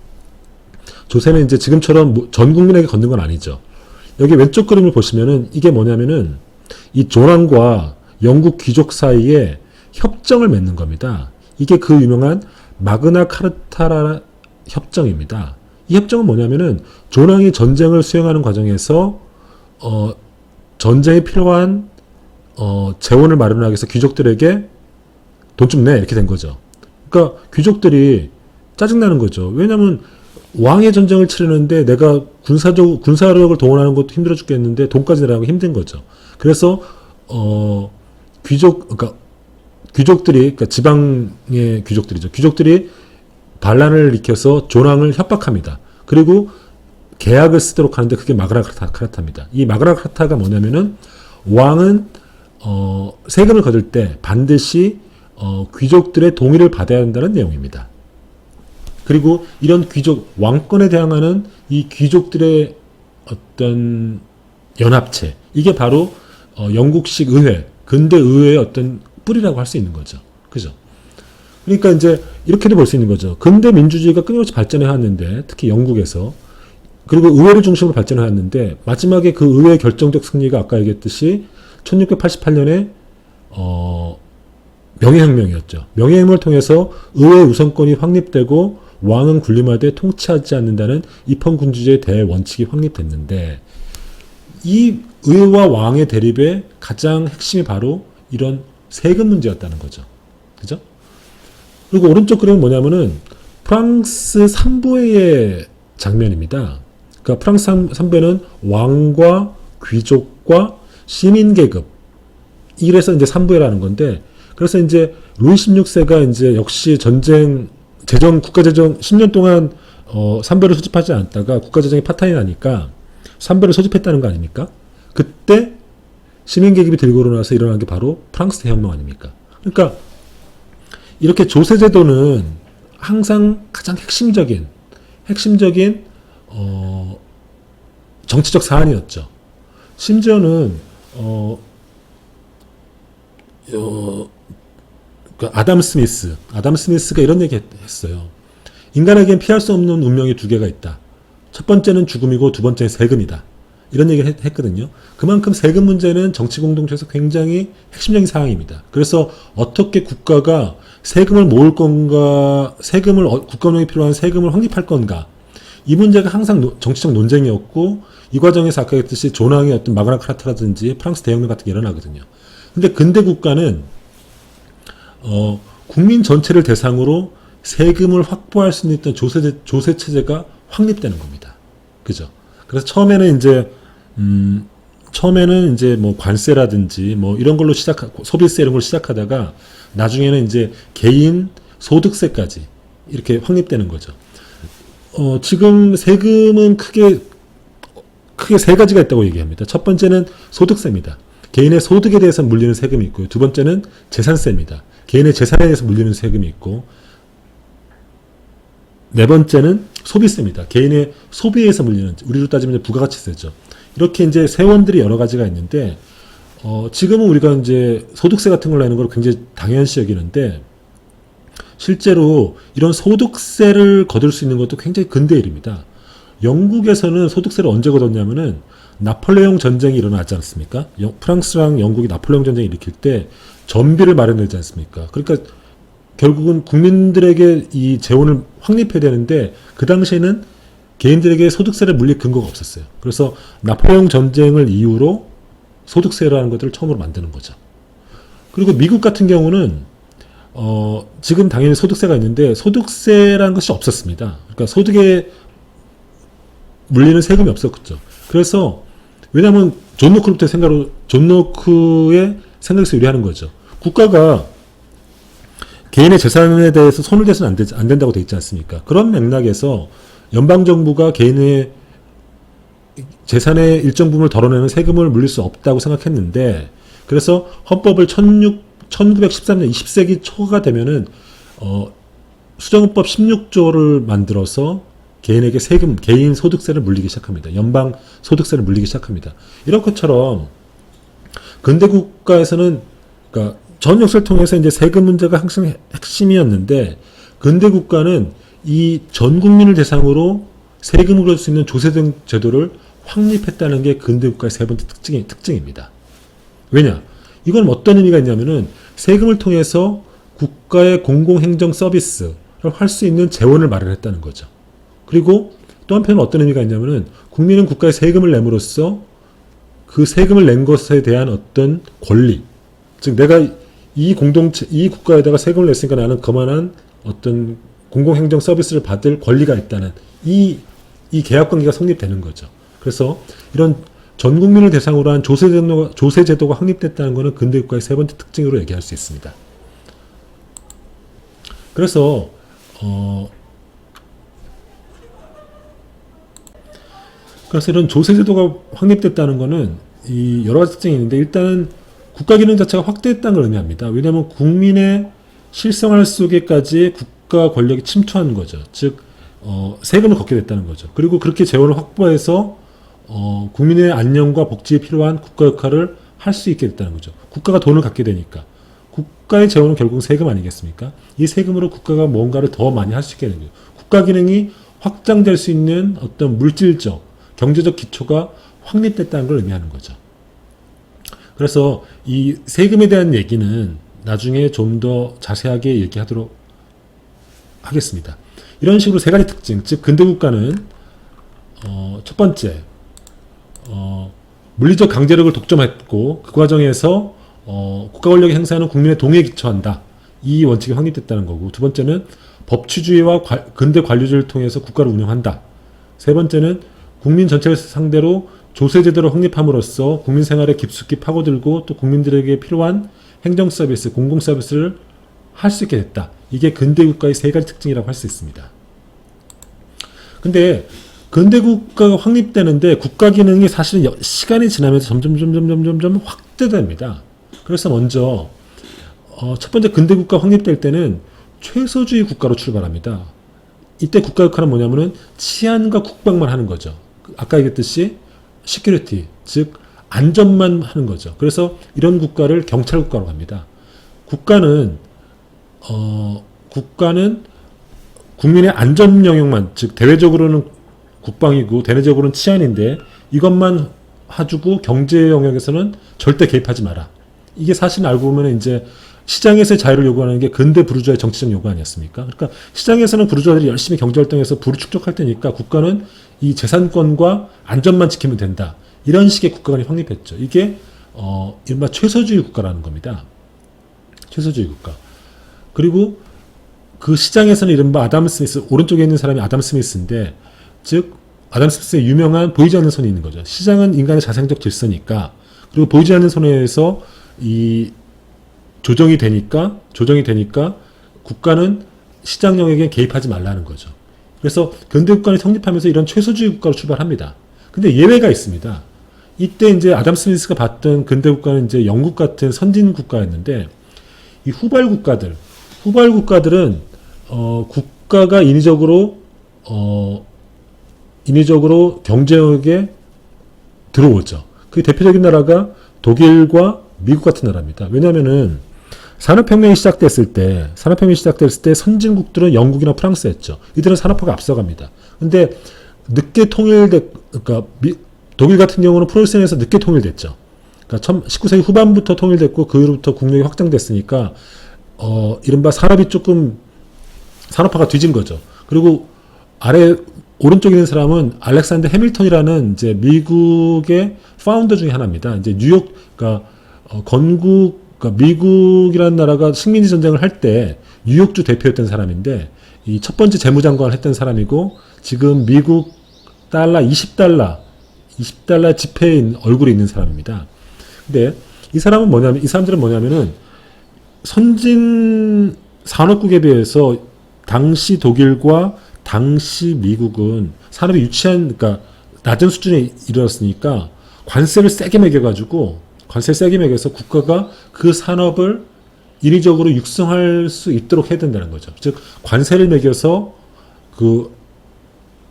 이제 지금처럼 전 국민에게 걷는 건 아니죠. 여기 왼쪽 그림을 보시면은 이게 뭐냐면은 이 조랑과 영국 귀족 사이에 협정을 맺는 겁니다. 이게 그 유명한 마그나 카르타 협정입니다. 이 협정은 뭐냐면은 조랑이 전쟁을 수행하는 과정에서 전쟁에 필요한 재원을 마련하기 위해서 귀족들에게 돈 좀 내, 이렇게 된 거죠. 그러니까 귀족들이 짜증나는 거죠. 왜냐하면 왕의 전쟁을 치르는데 내가 군사력을 동원하는 것도 힘들어 죽겠는데 돈까지 내라는 거 힘든 거죠. 그래서 귀족들이, 그러니까 지방의 귀족들이죠. 귀족들이 반란을 일으켜서 조랑을 협박합니다. 그리고 계약을 쓰도록 하는데 그게 마그나 카르타입니다. 이 마그나 카르타가 뭐냐면은 왕은 세금을 거둘 때 반드시 귀족들의 동의를 받아야 한다는 내용입니다. 그리고 이런 왕권에 대항하는 이 귀족들의 어떤 연합체, 이게 바로 영국식 의회, 근대 의회의 어떤 뿌리라고 할 수 있는 거죠. 그죠? 그러니까 이제 이렇게도 볼 수 있는 거죠. 근대 민주주의가 끊임없이 발전해 왔는데, 특히 영국에서, 그리고 의회를 중심으로 발전해 왔는데, 마지막에 그 의회의 결정적 승리가 아까 얘기했듯이 1688년에 명예혁명이었죠. 명예혁명을 통해서 의회 우선권이 확립되고 왕은 군림하되 통치하지 않는다는 입헌군주제의 대원칙이 확립됐는데, 이 의회와 왕의 대립의 가장 핵심이 바로 이런 세금 문제였다는 거죠. 그죠? 그리고 오른쪽 그림은 뭐냐면은 프랑스 삼부의 장면입니다. 그러니까 프랑스 삼부에는 왕과 귀족과 시민계급, 이래서 이제 삼부회라는 건데, 그래서 이제 루이 16세가 이제 역시 국가재정 10년 동안 삼부를 소집하지 않다가 국가재정이 파탄이 나니까 삼부를 소집했다는 거 아닙니까? 그때 시민계급이 들고 일어나서 일어난 게 바로 프랑스 대혁명 아닙니까? 그러니까 이렇게 조세제도는 항상 가장 핵심적인 정치적 사안이었죠. 심지어는 아담 스미스가 이런 얘기 했어요. 인간에겐 피할 수 없는 운명이 두 개가 있다. 첫 번째는 죽음이고 두 번째는 세금이다. 이런 얘기를 했거든요. 그만큼 세금 문제는 정치 공동체에서 굉장히 핵심적인 사항입니다. 그래서 어떻게 국가가 세금을 모을 건가, 국가 운영에 필요한 세금을 확립할 건가, 이 문제가 항상 정치적 논쟁이었고, 이 과정에서 아까 했듯이 조랑의 어떤 마그나 카르타라든지 프랑스 대혁명 같은 게 일어나거든요. 근데 근대 국가는 국민 전체를 대상으로 세금을 확보할 수 있는 조세 체제가 확립되는 겁니다. 그죠? 그래서 처음에는 이제 뭐 관세라든지 뭐 이런 걸로 소비세 이런 걸 시작하다가 나중에는 이제 개인 소득세까지 이렇게 확립되는 거죠. 지금 세금은 크게 세 가지가 있다고 얘기합니다. 첫 번째는 소득세입니다. 개인의 소득에 대해서 물리는 세금이 있고요. 두 번째는 재산세입니다. 개인의 재산에 대해서 물리는 세금이 있고, 네 번째는 소비세입니다. 개인의 소비에서 물리는, 우리로 따지면 이제 부가가치세죠. 이렇게 이제 세원들이 여러 가지가 있는데, 지금은 우리가 이제 소득세 같은 걸 내는 걸 굉장히 당연시 여기는데, 실제로 이런 소득세를 거둘 수 있는 것도 굉장히 근대 일입니다. 영국에서는 소득세를 언제 거뒀냐면은 나폴레옹 전쟁이 일어나지 않습니까? 프랑스랑 영국이 나폴레옹 전쟁을 일으킬 때 전비를 마련하지 않습니까? 그러니까 결국은 국민들에게 이 재원을 확립해야 되는데 그 당시에는 개인들에게 소득세를 물릴 근거가 없었어요. 그래서 나폴레옹 전쟁을 이유로 소득세라는 것들을 처음으로 만드는 거죠. 그리고 미국 같은 경우는 지금 당연히 소득세가 있는데 소득세라는 것이 없었습니다. 그러니까 소득에 물리는 세금이 없었죠. 그래서 왜냐하면 존 노크의 생각에서 유리하는 거죠. 국가가 개인의 재산에 대해서 손을 대서는 안 된다고 돼 있지 않습니까? 그런 맥락에서 연방정부가 개인의 재산의 일정 부분을 덜어내는 세금을 물릴 수 없다고 생각했는데, 그래서 헌법을 1913년 20세기 초가 되면은 수정헌법 16조를 만들어서 개인에게 개인 소득세를 물리기 시작합니다. 연방 소득세를 물리기 시작합니다. 이런 것처럼 근대 국가에서는, 그러니까 전 역사를 통해서 이제 세금 문제가 항상 핵심이었는데, 근대 국가는 이 전 국민을 대상으로 세금을 걸 수 있는 조세 등 제도를 확립했다는 게 근대 국가의 세 번째 특징입니다. 왜냐? 이건 어떤 의미가 있냐면은 세금을 통해서 국가의 공공행정 서비스를 할 수 있는 재원을 마련했다는 거죠. 그리고 또 한편은 어떤 의미가 있냐면은 국민은 국가에 세금을 내므로써 그 세금을 낸 것에 대한 어떤 권리, 즉 내가 이 국가에다가 세금을 냈으니까 나는 그만한 어떤 공공행정 서비스를 받을 권리가 있다는 이 계약관계가 성립되는 거죠. 그래서 이런 전 국민을 대상으로 한 조세 제도가 확립됐다는 것은 근대 국가의 세 번째 특징으로 얘기할 수 있습니다. 그래서 이런 조세 제도가 확립됐다는 것은 이 여러 가지 특징이 있는데, 일단은 국가 기능 자체가 확대했다는 걸 의미합니다. 왜냐하면 국민의 실생활 속에까지 국가 권력이 침투한 거죠. 즉 세금을 걷게 됐다는 거죠. 그리고 그렇게 재원을 확보해서 국민의 안녕과 복지에 필요한 국가 역할을 할 수 있게 됐다는 거죠. 국가가 돈을 갖게 되니까. 국가의 재원은 결국 세금 아니겠습니까? 이 세금으로 국가가 뭔가를 더 많이 할 수 있게 되는 거죠. 국가 기능이 확장될 수 있는 어떤 물질적, 경제적 기초가 확립됐다는 걸 의미하는 거죠. 그래서 이 세금에 대한 얘기는 나중에 좀 더 자세하게 얘기하도록 하겠습니다. 이런 식으로 세 가지 특징, 즉 근대 국가는 첫 번째, 물리적 강제력을 독점했고 그 과정에서 국가 권력의 행사는 국민의 동의에 기초한다. 이 원칙이 확립됐다는 거고, 두 번째는 법치주의와 근대 관료제를 통해서 국가를 운영한다. 세 번째는 국민 전체를 상대로 조세 제도를 확립함으로써 국민 생활에 깊숙이 파고들고 또 국민들에게 필요한 행정 서비스, 공공 서비스를 할 수 있게 됐다. 이게 근대 국가의 세 가지 특징이라고 할 수 있습니다. 근데 근대 국가가 확립되는데 국가 기능이 사실은 시간이 지나면서 점점 확대됩니다. 그래서 먼저 첫 번째 근대 국가 확립될 때는 최소주의 국가로 출발합니다. 이때 국가 역할은 뭐냐면은 치안과 국방만 하는 거죠. 아까 얘기했듯이 시큐리티, 즉 안전만 하는 거죠. 그래서 이런 국가를 경찰 국가로 합니다. 국가는 국민의 안전 영역만, 즉 대외적으로는 국방이고 대내적으로는 치안인데 이것만 해주고 경제 영역에서는 절대 개입하지 마라. 이게 사실 알고 보면 이제 시장에서의 자유를 요구하는 게 근대 부르주아의 정치적 요구 아니었습니까? 그러니까 시장에서는 부르주아들이 열심히 경제활동해서 부를 축적할 테니까 국가는 이 재산권과 안전만 지키면 된다. 이런 식의 국가관이 확립했죠. 이게 이른바 최소주의 국가라는 겁니다. 최소주의 국가. 그리고 그 시장에서는 이른바 아담 스미스, 오른쪽에 있는 사람이 아담 스미스인데, 즉 아담 스미스의 유명한 보이지 않는 손이 있는 거죠. 시장은 인간의 자생적 질서니까, 그리고 보이지 않는 손에 의해서 이 조정이 되니까 국가는 시장 영역에 개입하지 말라는 거죠. 그래서 근대 국가는 성립하면서 이런 최소주의 국가로 출발합니다. 근데 예외가 있습니다. 이때 이제 아담 스미스가 봤던 근대 국가는 이제 영국 같은 선진 국가였는데 이 후발 국가들은 국가가 인위적으로 경제력에 들어오죠. 그 대표적인 나라가 독일과 미국 같은 나라입니다. 왜냐하면은 산업혁명이 시작됐을 때 선진국들은 영국이나 프랑스였죠. 이들은 산업화가 앞서갑니다. 근데 그러니까 독일 같은 경우는 프로이센에서 늦게 통일됐죠. 그러니까 19세기 후반부터 통일됐고 그 이후부터 국력이 확장됐으니까 이른바 산업화가 뒤진 거죠. 그리고 오른쪽에 있는 사람은 알렉산더 해밀턴이라는 이제 미국의 파운더 중에 하나입니다. 이제 뉴욕, 그러니까 미국이라는 나라가 식민지 전쟁을 할 때 뉴욕주 대표였던 사람인데 이 첫 번째 재무장관을 했던 사람이고 지금 미국 달러 20달러 지폐인 얼굴이 있는 사람입니다. 근데 이 사람들은 뭐냐면은 선진 산업국에 비해서 당시 독일과 당시 미국은 산업이 그러니까 낮은 수준에 이르렀으니까 관세를 세게 매겨서 국가가 그 산업을 인위적으로 육성할 수 있도록 해야 된다는 거죠. 즉 관세를 매겨서 그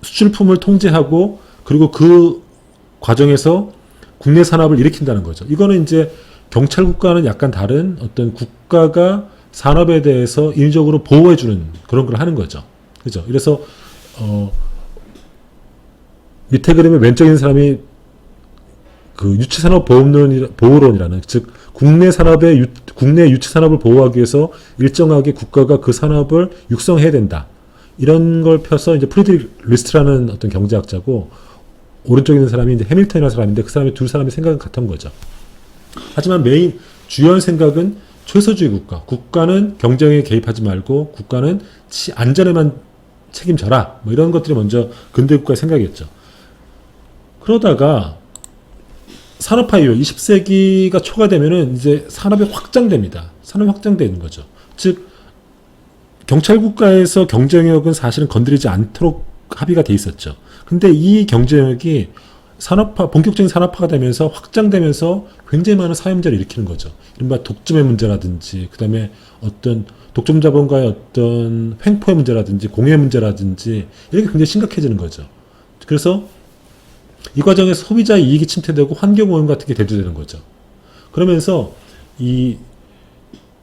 수출품을 통제하고 그리고 그 과정에서 국내 산업을 일으킨다는 거죠. 이거는 이제 경찰 국가는 약간 다른 어떤 국가가 산업에 대해서 인위적으로 보호해주는 그런 걸 하는 거죠. 그죠? 그래서 밑에 그림에 왼쪽에 있는 사람이 그 유치산업보호론이라는 즉 국내 유치산업을 보호하기 위해서 일정하게 국가가 그 산업을 육성해야 된다. 이런 걸 펴서 이제 프리드리히 리스트라는 어떤 경제학자고 오른쪽에 있는 사람이 이제 해밀턴이라는 사람인데 그 사람의 두 사람의 생각은 같은 거죠. 하지만 주요한 생각은 최소주의 국가는 경쟁에 개입하지 말고 국가는 안전에만 책임져라. 뭐 이런 것들이 먼저 근대 국가의 생각이었죠. 그러다가 산업화 이후 20세기가 초가 되면은 이제 산업이 확장됩니다. 산업이 확장되는 거죠. 즉 경찰 국가에서 경쟁력은 사실은 건드리지 않도록 합의가 돼 있었죠. 근데 이 경쟁력이 본격적인 산업화가 되면서 확장되면서 굉장히 많은 사회 문제를 일으키는 거죠. 이른바 독점의 문제라든지, 그 다음에 어떤 독점 자본가의 어떤 횡포의 문제라든지, 공유의 문제라든지, 이렇게 굉장히 심각해지는 거죠. 그래서 이 과정에서 소비자의 이익이 침해되고 환경오염 같은 게 대두되는 거죠. 그러면서 이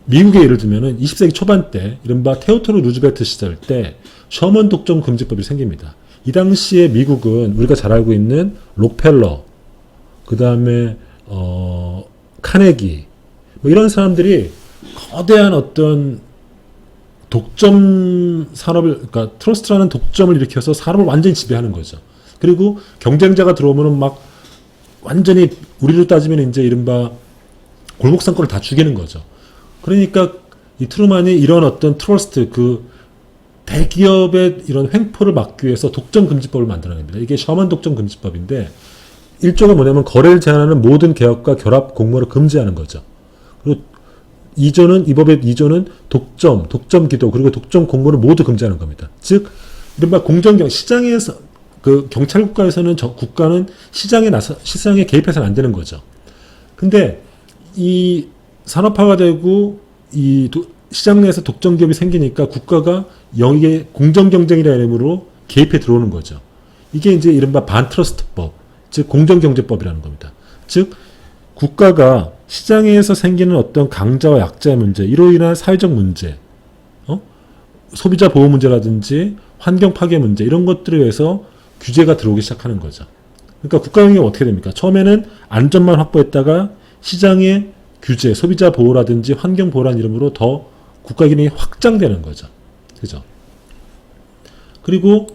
미국의 예를 들면은 20세기 초반 때, 이른바 테오도르 루즈벨트 시절 때 셔먼 독점 금지법이 생깁니다. 이 당시에 미국은 우리가 잘 알고 있는 록펠러, 그 다음에 카네기, 뭐 이런 사람들이 거대한 어떤 독점 산업을, 그러니까 트러스트라는 독점을 일으켜서 산업을 완전히 지배하는 거죠. 그리고 경쟁자가 들어오면은 막 완전히 우리로 따지면 이제 이른바 골목상권을 다 죽이는 거죠. 그러니까 이 트루만이 이런 어떤 트러스트, 대기업의 이런 횡포를 막기 위해서 독점금지법을 만들어냅니다. 이게 셔먼 독점금지법인데 1조가 뭐냐면 거래를 제한하는 모든 개업과 결합, 공모를 금지하는 거죠. 그리고 이 법의 2조는 독점 기도, 그리고 독점 공모를 모두 금지하는 겁니다. 즉, 이른바 시장에서, 경찰 국가에서는 국가는 시장에 개입해서는 안 되는 거죠. 근데 이 산업화가 되고 시장 내에서 독점 기업이 생기니까 국가가 여기에 공정경쟁이라는 이름으로 개입해 들어오는 거죠. 이게 이제 이른바 반트러스트법, 즉 공정경제법이라는 겁니다. 즉 국가가 시장에서 생기는 어떤 강자와 약자의 문제, 이로 인한 사회적 문제, 소비자 보호 문제라든지 환경 파괴 문제, 이런 것들에 의해서 규제가 들어오기 시작하는 거죠. 그러니까 국가 경영이 어떻게 됩니까? 처음에는 안전만 확보했다가 시장의 규제, 소비자 보호라든지 환경 보호라는 이름으로 더 국가 기능이 확장되는 거죠. 그죠? 그리고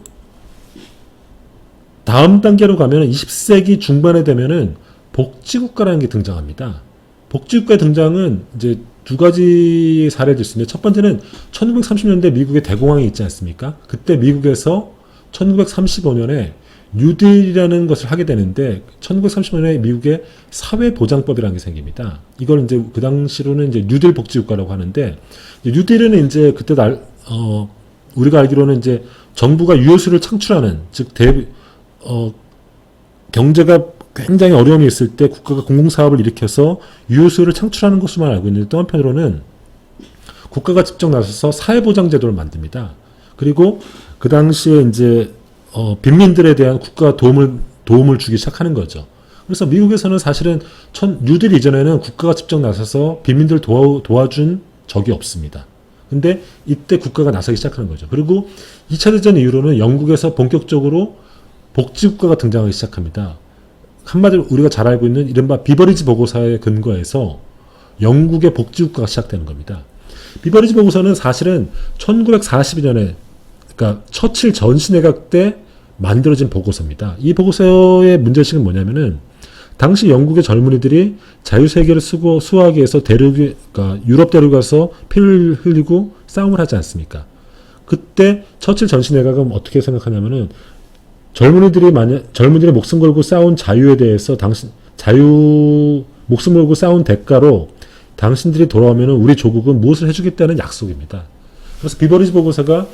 다음 단계로 가면 20세기 중반에 되면은 복지국가라는 게 등장합니다. 복지국가의 등장은 이제 두 가지 사례를 들 수 있는데, 첫 번째는 1930년대 미국의 대공황이 있지 않습니까? 그때 미국에서 1935년에 뉴딜이라는 것을 하게 되는데 1935년에 미국의 사회보장법이라는 게 생깁니다. 이걸 이제 그 당시로는 이제 뉴딜 복지국가라고 하는데, 뉴딜은 이제 그때 우리가 알기로는 이제 정부가 유효수를 창출하는, 즉 경제가 굉장히 어려움이 있을 때 국가가 공공사업을 일으켜서 유효수를 창출하는 것으로만 알고 있는데, 또 한편으로는 국가가 직접 나서서 사회보장제도를 만듭니다. 그리고 그 당시에 이제 빈민들에 대한 국가 도움을 주기 시작하는 거죠. 그래서 미국에서는 사실은 뉴딜 이전에는 국가가 직접 나서서 빈민들 도와준 적이 없습니다. 근데 이때 국가가 나서기 시작하는 거죠. 그리고 2차 대전 이후로는 영국에서 본격적으로 복지국가가 등장하기 시작합니다. 한마디로 우리가 잘 알고 있는 이른바 비버리지 보고서에 근거해서 영국의 복지국가가 시작되는 겁니다. 비버리지 보고서는 사실은 1942년에, 그러니까 처칠 전시내각 때 만들어진 보고서입니다. 이 보고서의 문제식은 뭐냐면은, 당시 영국의 젊은이들이 자유세계를 수호하기 위해서 그러니까 유럽 대륙 가서 피를 흘리고 싸움을 하지 않습니까? 그때 처칠 전시내각은 어떻게 생각하냐면은, 젊은이들의 목숨 걸고 싸운 자유에 대해서 목숨 걸고 싸운 대가로 당신들이 돌아오면 우리 조국은 무엇을 해주겠다는 약속입니다. 그래서 비버리지 보고서가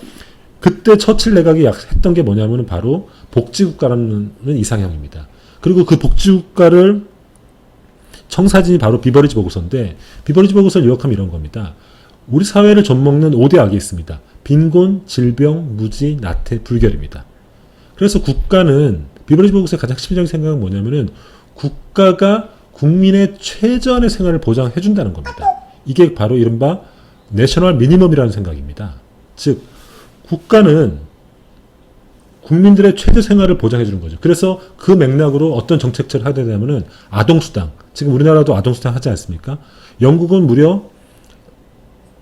그때 처칠 내각이 했던 게 뭐냐면은 바로 복지국가라는 이상향입니다. 그리고 그 복지국가를 청사진이 바로 비버리지 보고서인데, 비버리지 보고서를 요약하면 이런 겁니다. 우리 사회를 좀먹는 5대 악이 있습니다. 빈곤, 질병, 무지, 나태, 불결입니다. 그래서 국가는, 비버리지 보고서의 가장 핵심적인 생각은 뭐냐면은, 국가가 국민의 최저한의 생활을 보장해준다는 겁니다. 이게 바로 이른바 내셔널 미니멈이라는 생각입니다. 즉, 국가는 국민들의 최저 생활을 보장해주는 거죠. 그래서 그 맥락으로 어떤 정책들을 하게 되냐면은, 아동수당. 지금 우리나라도 아동수당 하지 않습니까? 영국은 무려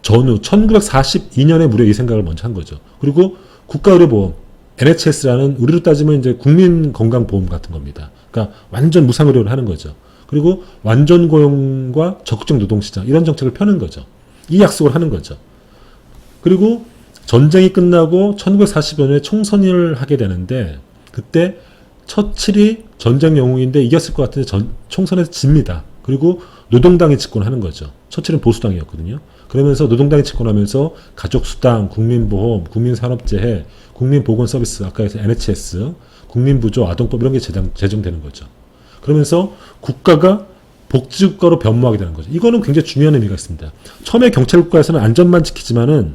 전후 1942년에 무려 이 생각을 먼저 한 거죠. 그리고 국가의료보험, NHS라는 우리로 따지면 이제 국민건강보험 같은 겁니다. 그러니까 완전 무상의료를 하는 거죠. 그리고 완전 고용과 적극적 노동시장, 이런 정책을 펴는 거죠. 이 약속을 하는 거죠. 그리고 전쟁이 끝나고 1945년에 총선을 하게 되는데, 그때 처칠이 전쟁 영웅인데 이겼을 것 같은데 총선에서 집니다. 그리고 노동당이 집권하는 거죠. 처칠은 보수당이었거든요. 그러면서 노동당이 집권하면서 가족수당, 국민보험, 국민산업재해, 국민보건서비스, 아까 해서 NHS, 국민부조, 아동법 이런 게 제정되는 거죠. 그러면서 국가가 복지국가로 변모하게 되는 거죠. 이거는 굉장히 중요한 의미가 있습니다. 처음에 경찰국가에서는 안전만 지키지만은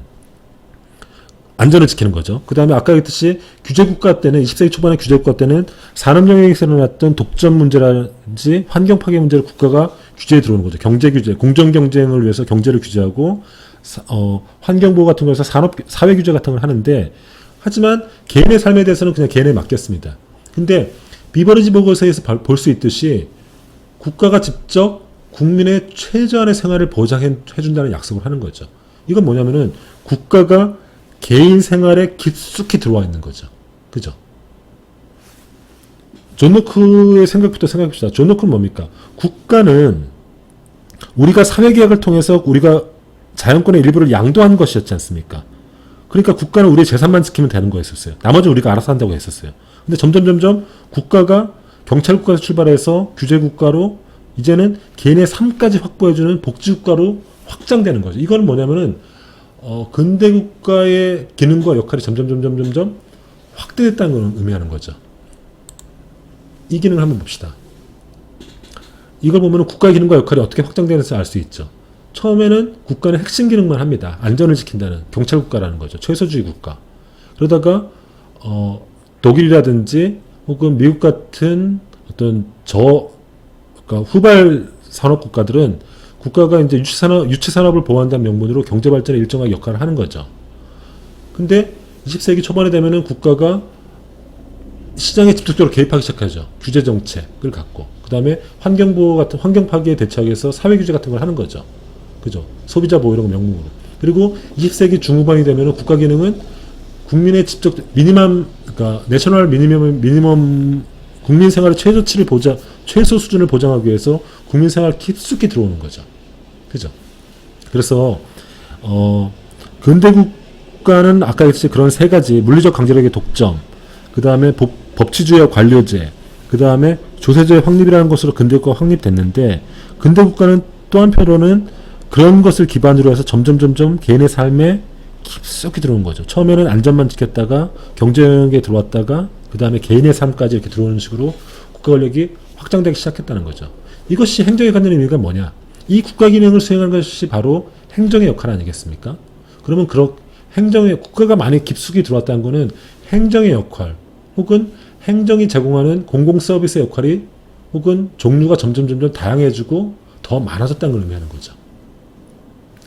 안전을 지키는 거죠. 그 다음에 아까 했듯이 규제국가 때는, 20세기 초반의 규제국가 때는 산업영역에서 일어났던 독점 문제라든지 환경 파괴 문제를 국가가 규제에 들어오는 거죠. 경제 규제, 공정 경쟁을 위해서 경제를 규제하고, 환경보호 같은 거에서 사회 규제 같은 걸 하는데, 하지만 개인의 삶에 대해서는 그냥 개인에 맡겼습니다. 근데 비버리지 보고서에서 볼 수 있듯이 국가가 직접 국민의 최저한의 생활을 보장해준다는 약속을 하는 거죠. 이건 뭐냐면은 국가가 개인 생활에 깊숙이 들어와 있는 거죠. 그죠? 존 노크의 생각부터 생각해봅시다. 존 노크는 뭡니까? 국가는 우리가 사회계약을 통해서 우리가 자연권의 일부를 양도한 것이었지 않습니까? 그러니까 국가는 우리의 재산만 지키면 되는 거였었어요. 나머지는 우리가 알아서 한다고 했었어요. 근데 점점 국가가 경찰국가에서 출발해서 규제국가로 이제는 개인의 삶까지 확보해주는 복지국가로 확장되는 거죠. 이거는 뭐냐면은 근대 국가의 기능과 역할이 점점 확대됐다는 걸 의미하는 거죠. 이 기능을 한번 봅시다. 이걸 보면 국가의 기능과 역할이 어떻게 확장되는지 알 수 있죠. 처음에는 국가는 핵심 기능만 합니다. 안전을 지킨다는 경찰국가라는 거죠. 최소주의 국가. 그러다가 독일이라든지 혹은 미국 같은 어떤 그러니까 후발 산업 국가들은 국가가 이제 유치산업을 보호한다는 명분으로 경제발전에 일정한 역할을 하는 거죠. 근데 20세기 초반에 되면은 국가가 시장에 직접적으로 개입하기 시작하죠. 규제정책을 갖고. 그 다음에 환경보호 같은 환경 파괴에 대처하기 위해서 사회규제 같은 걸 하는 거죠. 그죠? 소비자 보호 이런 거 명목으로. 그리고 20세기 중후반이 되면은 국가 기능은 국민의 그러니까 내셔널 미니멈 국민 생활의 최소 수준을 보장하기 위해서 국민 생활 깊숙이 들어오는 거죠. 그죠? 그래서 근대 국가는 아까 했듯이 그런 세 가지 물리적 강제력의 독점, 그 다음에 법치주의와 관료제, 그 다음에 조세제의 확립이라는 것으로 근대 국가가 확립됐는데, 근대 국가는 또 한편으로는 그런 것을 기반으로 해서 점점 개인의 삶에 깊숙이 들어온 거죠. 처음에는 안전만 지켰다가 경제에 들어왔다가 그 다음에 개인의 삶까지 이렇게 들어오는 식으로 국가 권력이 확장되기 시작했다는 거죠. 이것이 행정에 갖는 의미가 뭐냐? 이 국가 기능을 수행하는 것이 바로 행정의 역할 아니겠습니까? 그러면 행정의 국가가 많이 깊숙이 들어왔다는 것은 행정의 역할 혹은 행정이 제공하는 공공 서비스의 역할이 혹은 종류가 점점 다양해지고 더 많아졌다는 걸 의미하는 거죠.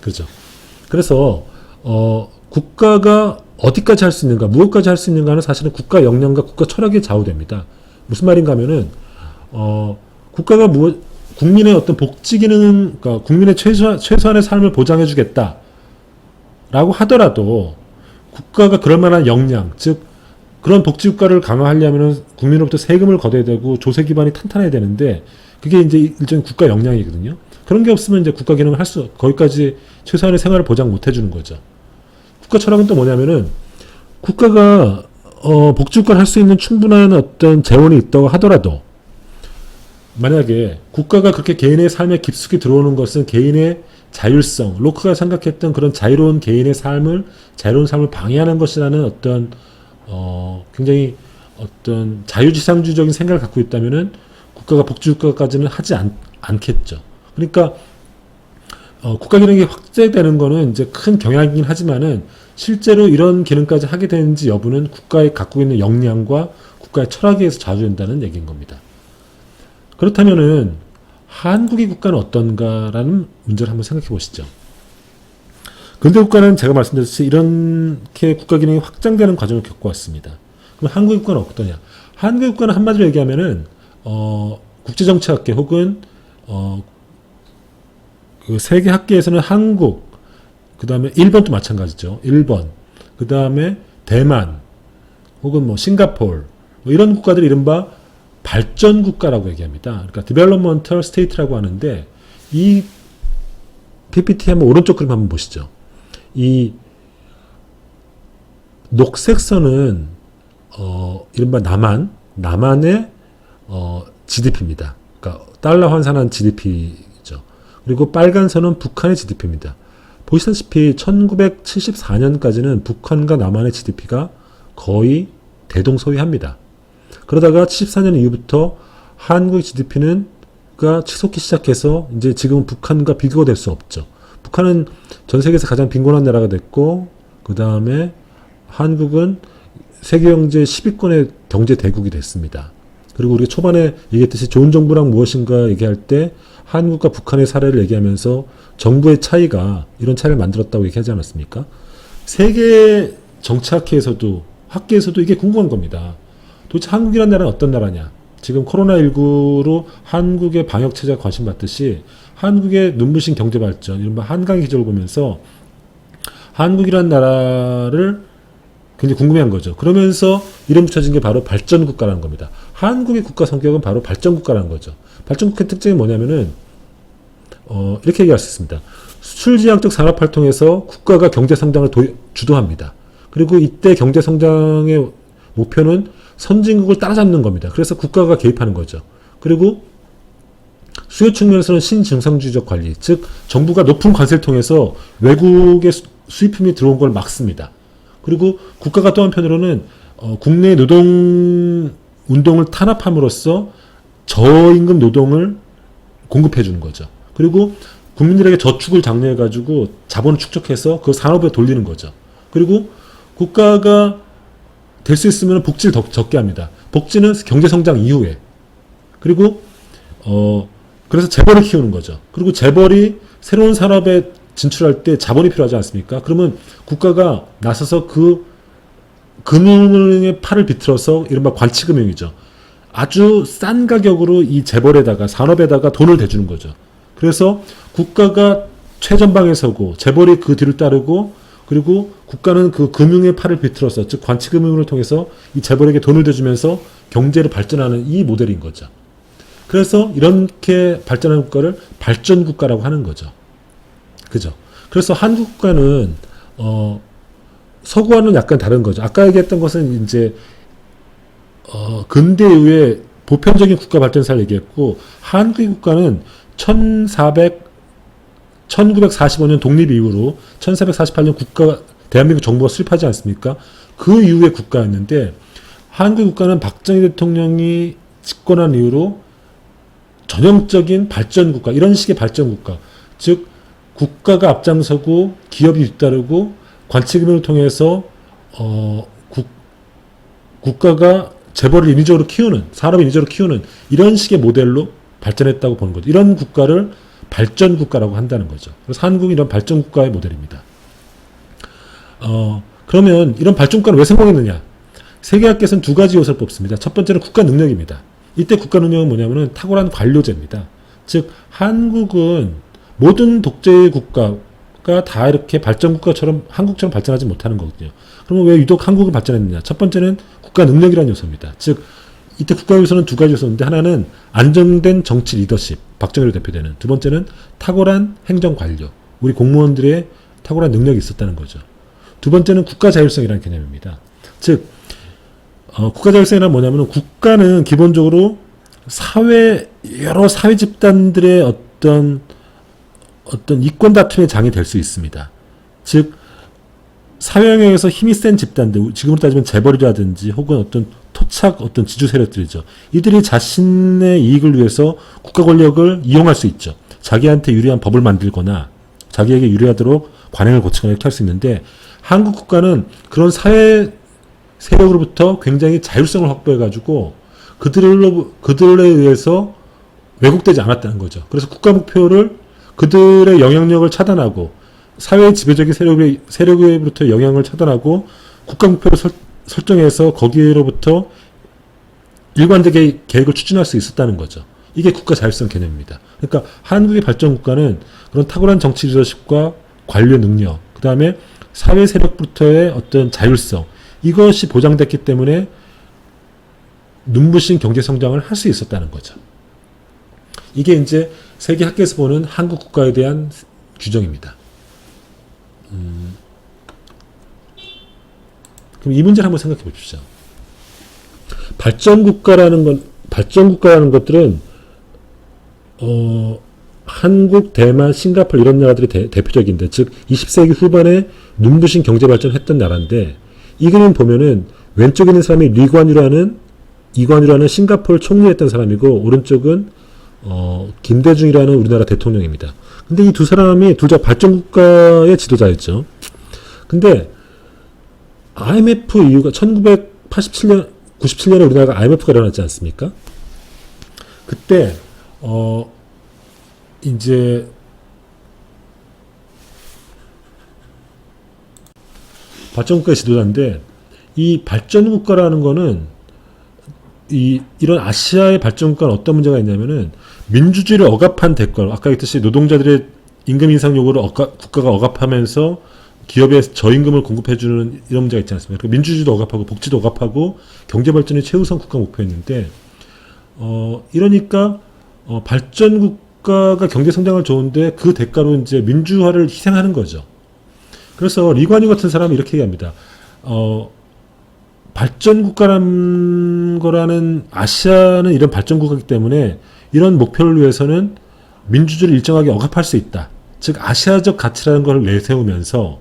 그렇죠. 그래서 국가가 어디까지 할 수 있는가, 무엇까지 할 수 있는가는 사실은 국가 역량과 국가 철학에 좌우됩니다. 무슨 말인가 하면은 국가가 국민의 어떤 복지 기능, 그러니까 국민의 최소한의 삶을 보장해 주겠다라고 하더라도 국가가 그럴 만한 역량, 즉 그런 복지 국가를 강화하려면 국민으로부터 세금을 걷어야 되고 조세 기반이 탄탄해야 되는데 그게 이제 일종의 국가 역량이거든요. 그런 게 없으면 이제 국가 기능을 거기까지 최소한의 생활을 보장 못 해주는 거죠. 국가 철학은 또 뭐냐면은 국가가 복지 국가를 할 수 있는 충분한 어떤 재원이 있다고 하더라도 만약에 국가가 그렇게 개인의 삶에 깊숙이 들어오는 것은 개인의 자율성, 로크가 생각했던 그런 자유로운 개인의 자유로운 삶을 방해하는 것이라는 어떤 굉장히 어떤 자유지상주의적인 생각을 갖고 있다면은 국가가 복지국가까지는 하지 않겠죠. 그러니까 국가 기능이 확대되는 거는 이제 큰 경향이긴 하지만은 실제로 이런 기능까지 하게 되는지 여부는 국가에 갖고 있는 역량과 국가의 철학에 의해서 좌우된다는 얘기인 겁니다. 그렇다면은 한국의 국가는 어떤가라는 문제를 한번 생각해 보시죠. 근대 국가는 제가 말씀드렸듯이 이렇게 국가 기능이 확장되는 과정을 겪어왔습니다. 그럼 한국의 국가는 어떠냐? 한국의 국가는 한마디로 얘기하면은 국제정치학계 혹은 그 세계 학계에서는 한국, 그 다음에 일본도 마찬가지죠. 일본, 그 다음에 대만, 혹은 뭐 싱가포르, 뭐 이런 국가들이 이른바 발전 국가라고 얘기합니다. 그러니까 Developmental State라고 하는데 이 PPT 한번 오른쪽 그림 한번 보시죠. 이 녹색 선은 이른바 남한의 GDP입니다. 그러니까 달러 환산한 GDP죠. 그리고 빨간 선은 북한의 GDP입니다. 보시다시피 1974년까지는 북한과 남한의 GDP가 거의 대동소이합니다. 그러다가 74년 이후부터 한국의 GDP는 치솟기 시작해서 이제 지금은 북한과 비교가 될 수 없죠. 북한은 전 세계에서 가장 빈곤한 나라가 됐고 그 다음에 한국은 세계경제 10위권의 경제 대국이 됐습니다. 그리고 우리가 초반에 얘기했듯이 좋은 정부랑 무엇인가 얘기할 때 한국과 북한의 사례를 얘기하면서 정부의 차이가 이런 차이를 만들었다고 얘기하지 않았습니까? 세계 정치학회에서도 학계에서도 이게 궁금한 겁니다. 도대체 한국이라는 나라는 어떤 나라냐? 지금 코로나19로 한국의 방역체제가 관심 받듯이 한국의 눈부신 경제발전, 이른바 한강의 기적을 보면서 한국이라는 나라를 굉장히 궁금해한 거죠. 그러면서 이름 붙여진 게 바로 발전국가라는 겁니다. 한국의 국가 성격은 바로 발전국가라는 거죠. 발전국가의 특징이 뭐냐면은 이렇게 얘기할 수 있습니다. 수출지향적 산업활동에서 국가가 경제성장을 주도합니다. 그리고 이때 경제성장의 목표는 선진국을 따라잡는 겁니다. 그래서 국가가 개입하는 거죠. 그리고 수요 측면에서는 신증상주의적 관리, 즉 정부가 높은 관세를 통해서 외국의 수입품이 들어온 걸 막습니다. 그리고 국가가 또 한편으로는 국내 노동 운동을 탄압함으로써 저임금 노동을 공급해 주는 거죠. 그리고 국민들에게 저축을 장려해가지고 자본을 축적해서 그 산업에 돌리는 거죠. 그리고 국가가 될 수 있으면 복지를 더 적게 합니다. 복지는 경제성장 이후에. 그리고 그래서 재벌을 키우는 거죠. 그리고 재벌이 새로운 산업에 진출할 때 자본이 필요하지 않습니까? 그러면 국가가 나서서 그 금융의 팔을 비틀어서 이른바 관치금융이죠. 아주 싼 가격으로 이 재벌에다가 산업에다가 돈을 대주는 거죠. 그래서 국가가 최전방에 서고 재벌이 그 뒤를 따르고 그리고 국가는 그 금융의 팔을 비틀어서 즉 관치금융을 통해서 이 재벌에게 돈을 대주면서 경제를 발전하는 이 모델인 거죠. 그래서 이렇게 발전한 국가를 발전국가라고 하는 거죠. 그죠? 그래서 한국 국가는 서구와는 약간 다른 거죠. 아까 얘기했던 것은 이제 근대 이후에 보편적인 국가 발전사를 얘기했고 한국의 국가는 1945년 독립 이후로 1448년 국가 대한민국 정부가 수립하지 않습니까? 그 이후의 국가였는데 한국 국가는 박정희 대통령이 집권한 이후로 전형적인 발전 국가, 이런 식의 발전 국가, 즉 국가가 앞장서고 기업이 뒤따르고 관치금융을 통해서 국가가 재벌을 인위적으로 키우는, 산업을 인위적으로 키우는 이런 식의 모델로 발전했다고 보는 거죠. 이런 국가를 발전 국가라고 한다는 거죠. 그래서 한국이 이런 발전 국가의 모델입니다. 그러면 이런 발전 국가는 왜 성공했느냐? 세계학계에서는 두 가지 요소를 뽑습니다. 첫 번째는 국가 능력입니다. 이때 국가 능력은 뭐냐면은 탁월한 관료제입니다. 즉 한국은 모든 독재의 국가가 다 이렇게 발전 국가처럼 한국처럼 발전하지 못하는 거거든요. 그러면 왜 유독 한국은 발전했느냐? 첫 번째는 국가 능력이라는 요소입니다. 즉 이때 국가 요소는 두 가지 요소인데 하나는 안정된 정치 리더십, 박정희로 대표되는. 두 번째는 탁월한 행정 관료, 우리 공무원들의 탁월한 능력이 있었다는 거죠. 두 번째는 국가 자율성이라는 개념입니다. 즉 국가 자율성이란 뭐냐면 국가는 기본적으로 여러 사회 집단들의 어떤 이권 다툼의 장이 될 수 있습니다. 즉 사회 영역에서 힘이 센 집단들, 지금으로 따지면 재벌이라든지 혹은 어떤 토착 어떤 지주 세력들이죠. 이들이 자신의 이익을 위해서 국가 권력을 이용할 수 있죠. 자기한테 유리한 법을 만들거나 자기에게 유리하도록 관행을 고치거나 이렇게 할 수 있는데 한국 국가는 그런 사회 세력으로부터 굉장히 자율성을 확보해가지고 그들에 의해서 왜곡되지 않았다는 거죠. 그래서 국가 목표를 그들의 영향력을 차단하고 사회의 지배적인 세력으로부터 영향을 차단하고 국가 목표를 설정해서 거기로부터 일관되게 계획을 추진할 수 있었다는 거죠. 이게 국가 자율성 개념입니다. 그러니까 한국의 발전 국가는 그런 탁월한 정치 리더십과 관료 능력, 그 다음에 사회 세력부터의 어떤 자율성, 이것이 보장됐기 때문에 눈부신 경제 성장을 할 수 있었다는 거죠. 이게 이제 세계 학계에서 보는 한국 국가에 대한 규정입니다. 그럼 이 문제를 한번 생각해 보십시오. 발전 국가라는 것들은 한국, 대만, 싱가포르 이런 나라들이 대표적인데, 즉 20세기 후반에 눈부신 경제 발전을 했던 나라인데, 이 그림 보면은 왼쪽에 있는 사람이 이관유라는 싱가포르 총리였던 사람이고, 오른쪽은 김대중이라는 우리나라 대통령입니다. 근데 이 두 사람이 둘 다 발전 국가의 지도자였죠. 근데 IMF 이후가 97년에 우리나라가 IMF가 일어났지 않습니까? 그때 이제 발전국가의 지도자인데, 이 발전국가라는 거는 이런 아시아의 발전국가는 어떤 문제가 있냐면은 민주주의를 억압한 대가로, 아까 했듯이 노동자들의 임금 인상 요구를 국가가 억압하면서 기업에 저임금을 공급해주는 이런 문제가 있지 않습니까? 민주주의도 억압하고 복지도 억압하고 경제 발전이 최우선 국가 목표였는데, 이러니까 발전 국가가 경제 성장을 좋은데 그 대가로 이제 민주화를 희생하는 거죠. 그래서 리관유 같은 사람은 이렇게 얘기합니다. 발전 국가라는 거라는, 아시아는 이런 발전 국가이기 때문에 이런 목표를 위해서는 민주주의를 일정하게 억압할 수 있다. 즉 아시아적 가치라는 걸 내세우면서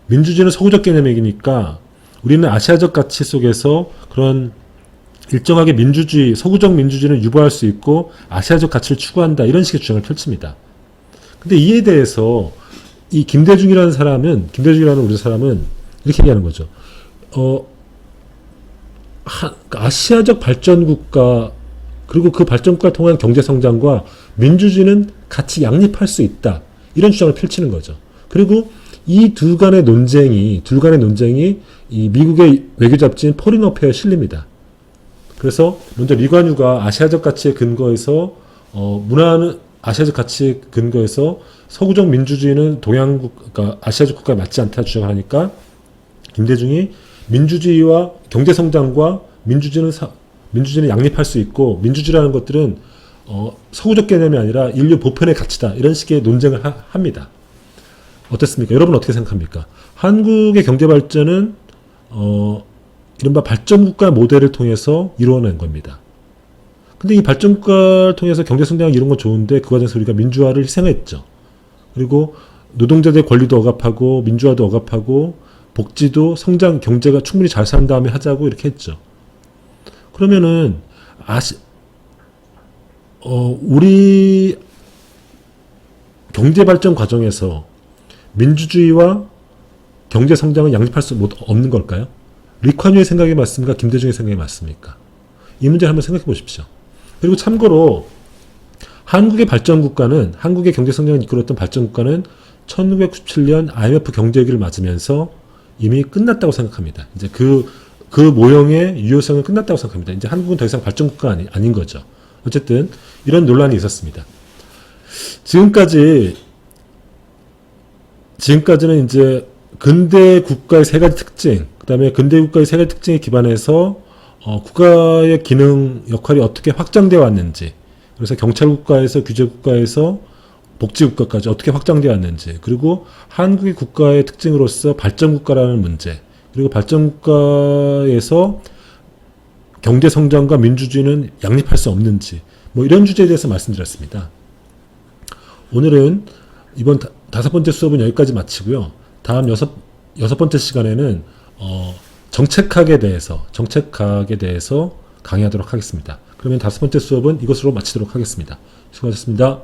민주주의는 서구적 개념이니까 우리는 아시아적 가치 속에서 그런 일정하게 서구적 민주주의를 유보할 수 있고 아시아적 가치를 추구한다, 이런 식의 주장을 펼칩니다. 근데 이에 대해서 이 김대중이라는 우리 사람은 이렇게 얘기하는 거죠. 아시아적 발전국가, 그리고 그 발전국가를 통한 경제성장과 민주주의는 같이 양립할 수 있다, 이런 주장을 펼치는 거죠. 그리고 이 둘 간의 논쟁이 이 미국의 외교잡지인 포린 어페어에 실립니다. 그래서 먼저 리관유가 아시아적 가치에 근거해서 문화는 아시아적 가치에 근거해서 서구적 민주주의는 그러니까 아시아적 국가에 맞지 않다 주장을 하니까, 김대중이 민주주의와 경제성장과 민주주의는 양립할 수 있고, 민주주의라는 것들은 서구적 개념이 아니라 인류 보편의 가치다, 이런 식의 논쟁을 합니다. 어떻습니까? 여러분 어떻게 생각합니까? 한국의 경제 발전은 이른바 발전국가 모델을 통해서 이루어낸 겁니다. 근데 이 발전국가를 통해서 경제성장을 이룬 건 좋은데 그 과정에서 우리가 민주화를 희생했죠. 그리고 노동자들의 권리도 억압하고 민주화도 억압하고 복지도 성장 경제가 충분히 잘 산 다음에 하자고 이렇게 했죠. 그러면은 우리 경제 발전 과정에서 민주주의와 경제 성장은 양립할 수 없는 걸까요? 리콴유의 생각이 맞습니까? 김대중의 생각이 맞습니까? 이 문제를 한번 생각해 보십시오. 그리고 참고로 한국의 발전국가는, 한국의 경제성장을 이끌었던 발전국가는 1997년 IMF 경제위기를 맞으면서 이미 끝났다고 생각합니다. 이제 그 모형의 유효성은 끝났다고 생각합니다. 이제 한국은 더 이상 발전국가 아닌 거죠. 어쨌든 이런 논란이 있었습니다. 지금까지는 이제 근대 국가의 세 가지 특징, 그 다음에 근대 국가의 세 가지 특징에 기반해서 국가의 기능, 역할이 어떻게 확장되어 왔는지, 그래서 경찰국가에서 규제국가에서 복지국가까지 어떻게 확장되어 왔는지, 그리고 한국의 국가의 특징으로서 발전국가라는 문제, 그리고 발전국가에서 경제성장과 민주주의는 양립할 수 없는지, 뭐 이런 주제에 대해서 말씀드렸습니다. 오늘은 이번 5번째 수업은 여기까지 마치고요. 다음 여섯 번째 시간에는 정책학에 대해서 강의하도록 하겠습니다. 그러면 5번째 수업은 이것으로 마치도록 하겠습니다. 수고하셨습니다.